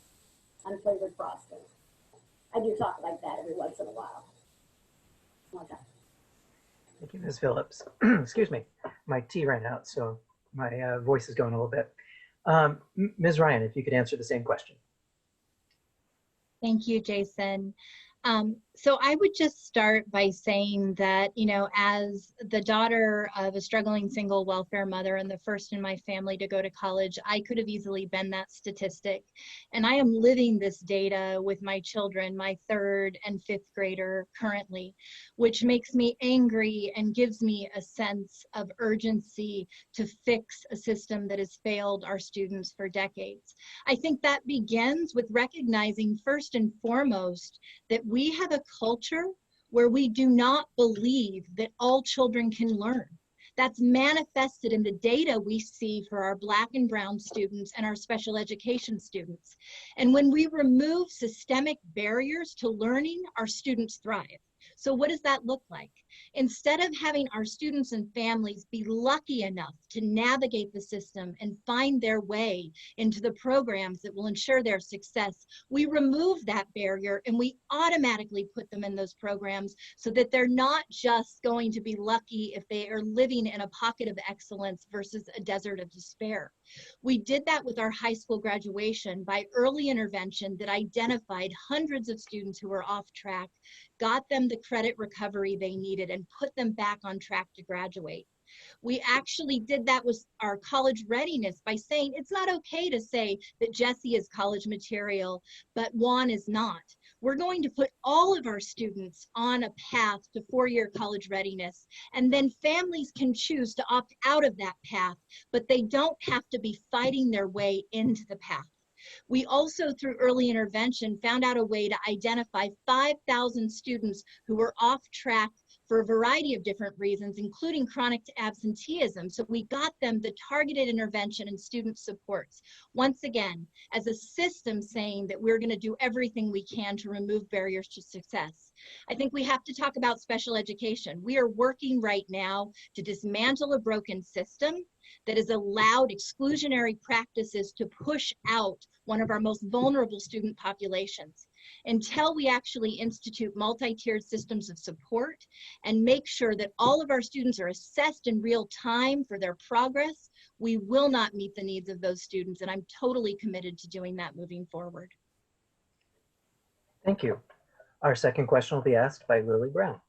unflavored frosting. I do talk like that every once in a while. Okay. Thank you, Ms. Phillips. Excuse me, my tea ran out, so my voice is going a little bit. Ms. Ryan, if you could answer the same question. Thank you, Jason. So I would just start by saying that, you know, as the daughter of a struggling single welfare mother and the first in my family to go to college, I could have easily been that statistic. And I am living this data with my children, my 3rd and 5th grader currently, which makes me angry and gives me a sense of urgency to fix a system that has failed our students for decades. I think that begins with recognizing first and foremost that we have a culture where we do not believe that all children can learn. That's manifested in the data we see for our Black and brown students and our special education students. And when we remove systemic barriers to learning, our students thrive. So what does that look like? Instead of having our students and families be lucky enough to navigate the system and find their way into the programs that will ensure their success, we remove that barrier and we automatically put them in those programs so that they're not just going to be lucky if they are living in a pocket of excellence versus a desert of despair. We did that with our high school graduation by early intervention that identified hundreds of students who were off track, got them the credit recovery they needed, and put them back on track to graduate. We actually did that with our college readiness by saying it's not okay to say that Jesse is college material, but Juan is not. We're going to put all of our students on a path to 4-year college readiness, and then families can choose to opt out of that path, but they don't have to be fighting their way into the path. We also, through early intervention, found out a way to identify 5,000 students who were off track for a variety of different reasons, including chronic absenteeism. So we got them the targeted intervention and student supports. Once again, as a system saying that we're going to do everything we can to remove barriers to success. I think we have to talk about special education. We are working right now to dismantle a broken system that has allowed exclusionary practices to push out one of our most vulnerable student populations. Until we actually institute multi-tiered systems of support and make sure that all of our students are assessed in real time for their progress, we will not meet the needs of those students, and I'm totally committed to doing that moving forward. Thank you. Our second question will be asked by Lily Brown.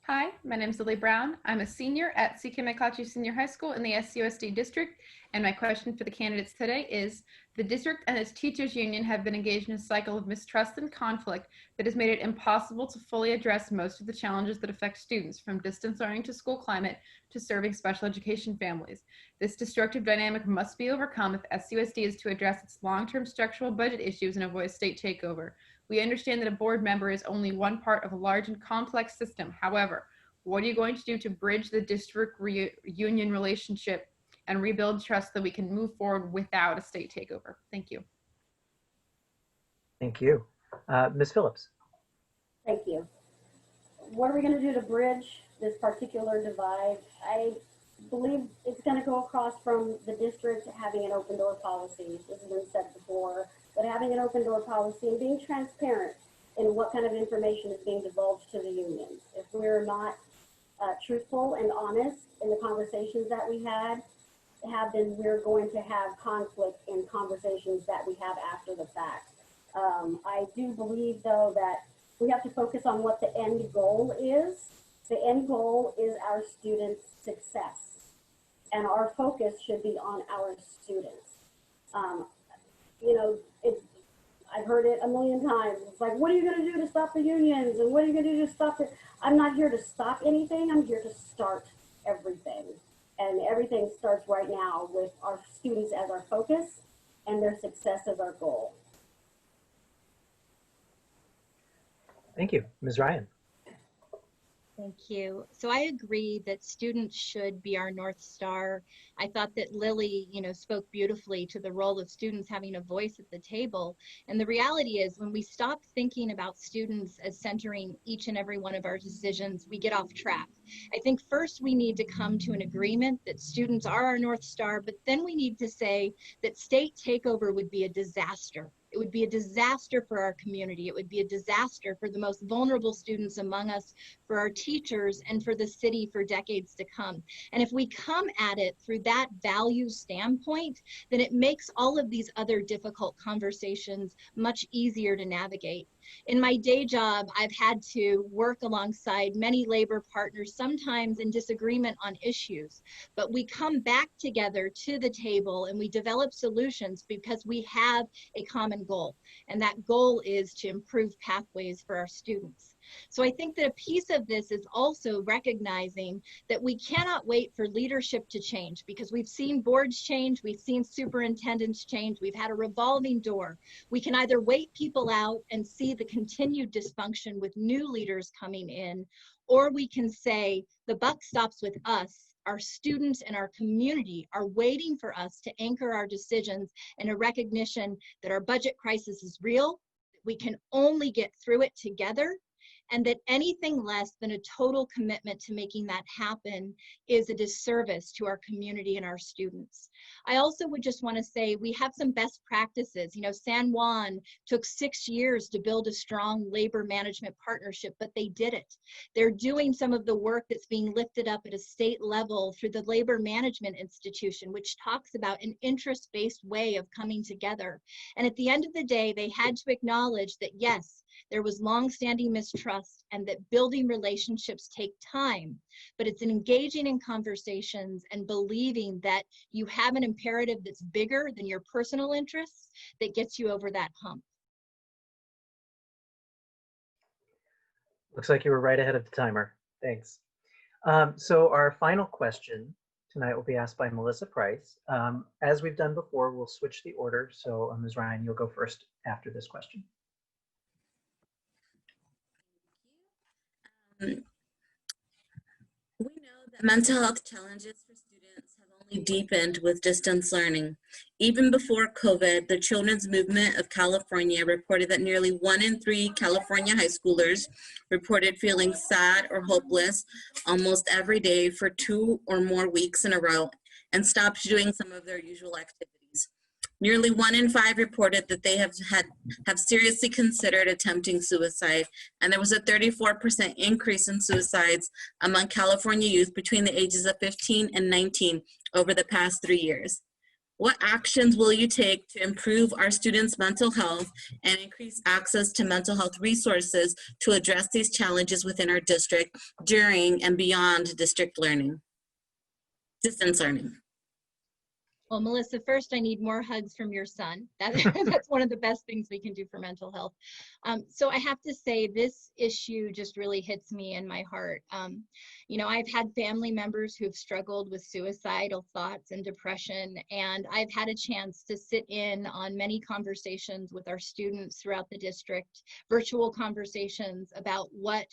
Hi, my name is Lily Brown. I'm a senior at CK Senior High School in the SCUSD district, and my question for the candidates today is, the district and its teachers union have been engaged in a cycle of mistrust and conflict that has made it impossible to fully address most of the challenges that affect students, from distance learning to school climate to serving special education families. This destructive dynamic must be overcome if SCUSD is to address its long-term structural budget issues and avoid state takeover. We understand that a board member is only one part of a large and complex system. However, what are you going to do to bridge the district union relationship and rebuild trust that we can move forward without a state takeover? Thank you. Thank you. Ms. Phillips. Thank you. what are we going to do to bridge this particular divide? I believe it's going to go across from the district having an open door policy. This has been said before, but having an open door policy and being transparent in what kind of information is being divulged to the unions. If we're not truthful and honest in the conversations that we have, then we're going to have conflict in conversations that we have after the fact. I do believe, though, that we have to focus on what the end goal is. The end goal is our students' success, and our focus should be on our students. You know, I've heard it a million times. It's like, what are you going to do to stop the unions? And what are you going to do to stop it? I'm not here to stop anything. I'm here to start everything. And everything starts right now with our students as our focus and their success as our goal. Thank you. Ms. Ryan. Thank you. So I agree that students should be our North Star. I thought that Lily, spoke beautifully to the role of students having a voice at the table. And the reality is, when we stop thinking about students as centering each and every one of our decisions, we get off track. I think first we need to come to an agreement that students are our North Star, but then we need to say that state takeover would be a disaster. It would be a disaster for our community. It would be a disaster for the most vulnerable students among us, for our teachers, and for the city for decades to come. And if we come at it through that value standpoint, then it makes all of these other difficult conversations much easier to navigate. In my day job, I've had to work alongside many labor partners, sometimes in disagreement on issues, but we come back together to the table and we develop solutions because we have a common goal, and that goal is to improve pathways for our students. So I think that a piece of this is also recognizing that we cannot wait for leadership to change, because we've seen boards change, we've seen superintendents change, we've had a revolving door. We can either wait people out and see the continued dysfunction with new leaders coming in, or we can say the buck stops with us. Our students and our community are waiting for us to anchor our decisions in a recognition that our budget crisis is real, that we can only get through it together, and that anything less than a total commitment to making that happen is a disservice to our community and our students. I also would just want to say we have some best practices. San Juan took 6 years to build a strong labor management partnership, but they did it. They're doing some of the work that's being lifted up at a state level through the Labor Management Institution, which talks about an interest-based way of coming together. And at the end of the day, they had to acknowledge that, yes, there was long-standing mistrust and that building relationships take time, but it's engaging in conversations and believing that you have an imperative that's bigger than your personal interests that gets you over that hump. Looks like you were right ahead of the timer. Thanks. So our final question tonight will be asked by Melissa Price. As we've done before, we'll switch the order. So Ms. Ryan, you'll go first after this question. We know that mental health challenges for students have only deepened with distance learning. Even before COVID, the Children's Movement of California reported that nearly 1 in 3 California high schoolers reported feeling sad or hopeless almost every day for 2 or more weeks in a row and stopped doing some of their usual activities. Nearly 1 in 5 reported that they have seriously considered attempting suicide, and there was a 34% increase in suicides among California youth between the ages of 15 and 19 over the past 3 years. What actions will you take to improve our students' mental health and increase access to mental health resources to address these challenges within our district during and beyond distance learning? Well, Melissa, first I need more hugs from your son. That's one of the best things we can do for mental health. So I have to say this issue just really hits me in my heart. I've had family members who have struggled with suicidal thoughts and depression, and I've had a chance to sit in on many conversations with our students throughout the district, virtual conversations about what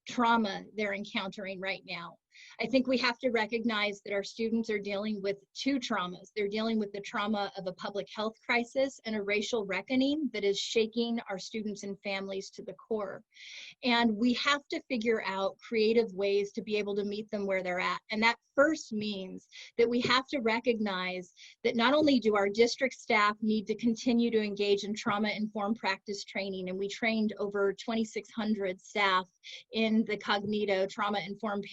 trauma they're encountering right now. I think we have to recognize that our students are dealing with two traumas. They're dealing with the trauma of a public health crisis and a racial reckoning that is shaking our students and families to the core. And we have to figure out creative ways to be able to meet them where they're at. And that first means that we have to recognize that not only do our district staff need to continue to engage in trauma-informed practice training, and we trained over 2,600 staff in the Cognito trauma-informed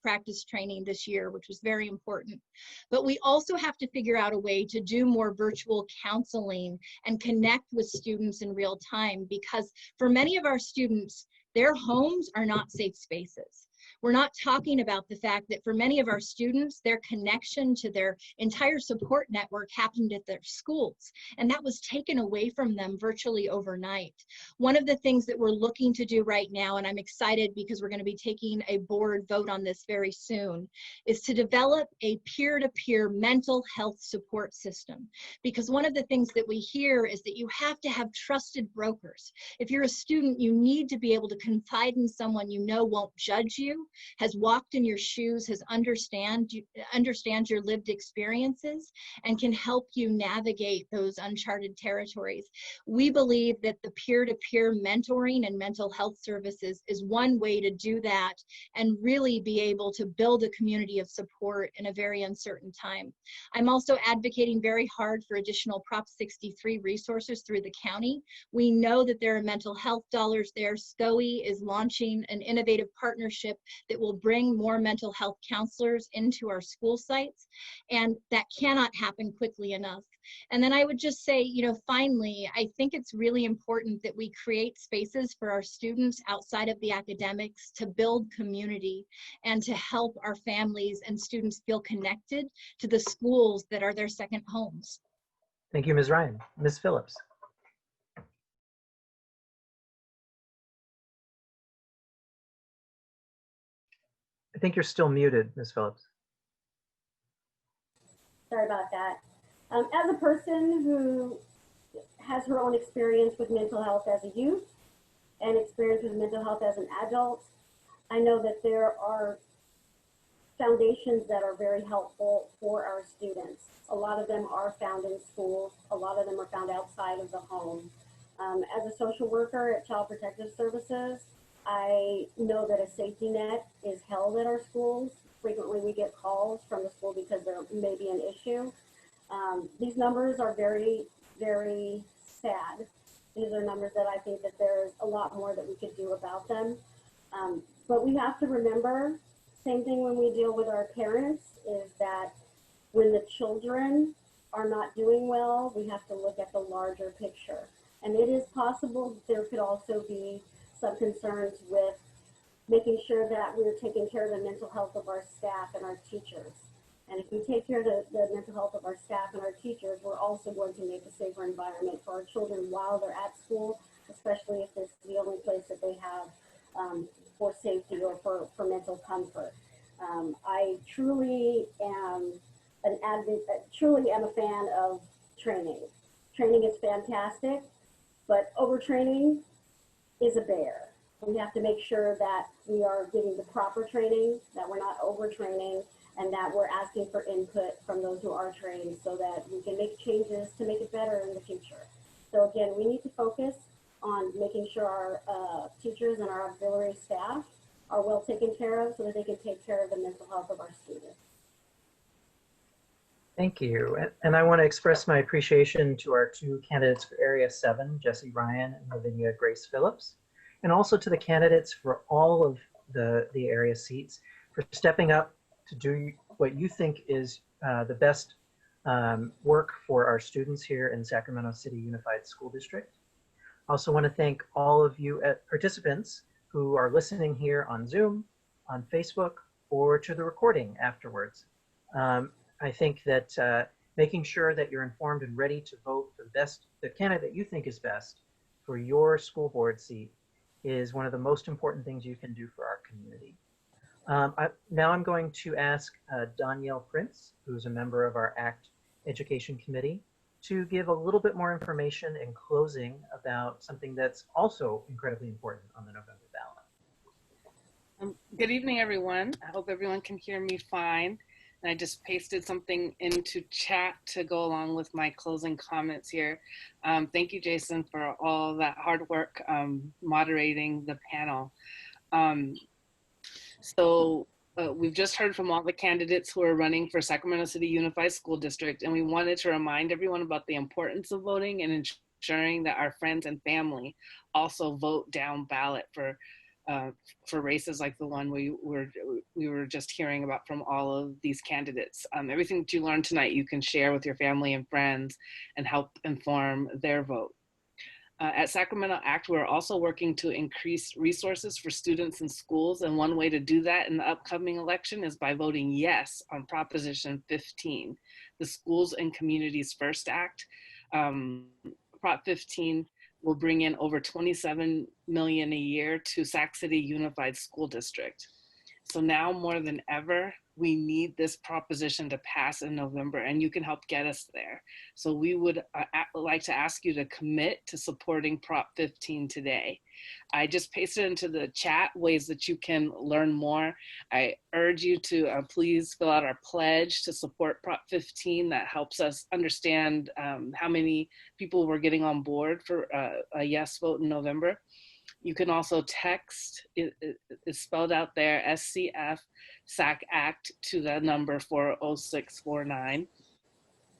practice training this year, which was very important. But we also have to figure out a way to do more virtual counseling and connect with students in real time, because for many of our students, their homes are not safe spaces. We're not talking about the fact that for many of our students, their connection to their entire support network happened at their schools, and that was taken away from them virtually overnight. One of the things that we're looking to do right now, and I'm excited because we're going to be taking a board vote on this very soon, is to develop a peer-to-peer mental health support system. Because one of the things that we hear is that you have to have trusted brokers. If you're a student, you need to be able to confide in someone you know won't judge you, has walked in your shoes, has understands your lived experiences, and can help you navigate those uncharted territories. We believe that the peer-to-peer mentoring and mental health services is one way to do that and really be able to build a community of support in a very uncertain time. I'm also advocating very hard for additional Prop 63 resources through the county. We know that there are mental health dollars there. SCOE is launching an innovative partnership that will bring more mental health counselors into our school sites, and that cannot happen quickly enough. And then I would just say, you know, finally, I think it's really important that we create spaces for our students outside of the academics to build community and to help our families and students feel connected to the schools that are their second homes. Thank you, Ms. Ryan. Ms. Phillips. I think you're still muted, Ms. Phillips. Sorry about that. As a person who has her own experience with mental health as a youth and experience with mental health as an adult, I know that there are foundations that are very helpful for our students. A lot of them are found in schools. A lot of them are found outside of the home. As a social worker at Child Protective Services, I know that a safety net is held at our schools. Frequently we get calls from the school because there may be an issue. These numbers are very, very sad. These are numbers that I think that there's a lot more that we could do about them. But we have to remember, same thing when we deal with our parents, is that when the children are not doing well, we have to look at the larger picture. And it is possible that there could also be some concerns with making sure that we're taking care of the mental health of our staff and our teachers. And if we take care of the mental health of our staff and our teachers, we're also going to make a safer environment for our children while they're at school, especially if this is the only place that they have for safety or for mental comfort. I truly am an advocate, truly am a fan of training. Training is fantastic, but overtraining is a bear. We have to make sure that we are getting the proper training, that we're not overtraining, and that we're asking for input from those who are trained so that we can make changes to make it better in the future. So again, we need to focus on making sure our teachers and our auxiliary staff are well taken care of so that they can take care of the mental health of our students. Thank you. And I want to express my appreciation to our two candidates for Area 7, Jesse Ryan and Lavinia Grace Phillips, and also to the candidates for all of the area seats for stepping up to do what you think is the best work for our students here in Sacramento City Unified School District. I also want to thank all of you participants who are listening here on Zoom, on Facebook, or to the recording afterwards. I think that making sure that you're informed and ready to vote for the candidate you think is best for your school board seat is one of the most important things you can do for our community. Now I'm going to ask Danielle Prince, who's a member of our ACT Education Committee, to give a little bit more information in closing about something that's also incredibly important on the November ballot. Good evening, everyone. I hope everyone can hear me fine. And I just pasted something into chat to go along with my closing comments here. Thank you, Jason, for all that hard work moderating the panel. We've just heard from all the candidates who are running for Sacramento City Unified School District, and we wanted to remind everyone about the importance of voting and ensuring that our friends and family also vote down ballot for races like the one we were just hearing about from all of these candidates. Everything that you learned tonight, you can share with your family and friends and help inform their vote. At Sacramento ACT, we're also working to increase resources for students and schools. And one way to do that in the upcoming election is by voting yes on Proposition 15, the Schools and Communities First Act. Prop 15 will bring in over $27 million a year to Sac City Unified School District. So now more than ever, we need this proposition to pass in November, and you can help get us there. So we would like to ask you to commit to supporting Prop 15 today. I just pasted into the chat ways that you can learn more. I urge you to please fill out our pledge to support Prop 15. That helps us understand how many people we're getting on board for a yes vote in November. You can also text, it's spelled out there, SCF SAC ACT to the number 40649.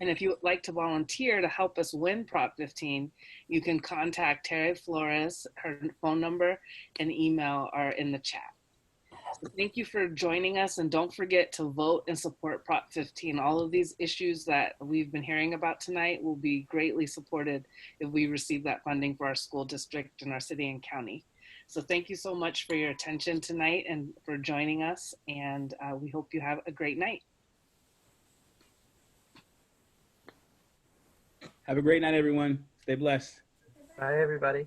And if you would like to volunteer to help us win Prop 15, you can contact Terry Flores. Her phone number and email are in the chat. So thank you for joining us, and don't forget to vote and support Prop 15. All of these issues that we've been hearing about tonight will be greatly supported if we receive that funding for our school district and our city and county. So thank you so much for your attention tonight and for joining us, and we hope you have a great night. Have a great night, everyone. Stay blessed. Bye, everybody.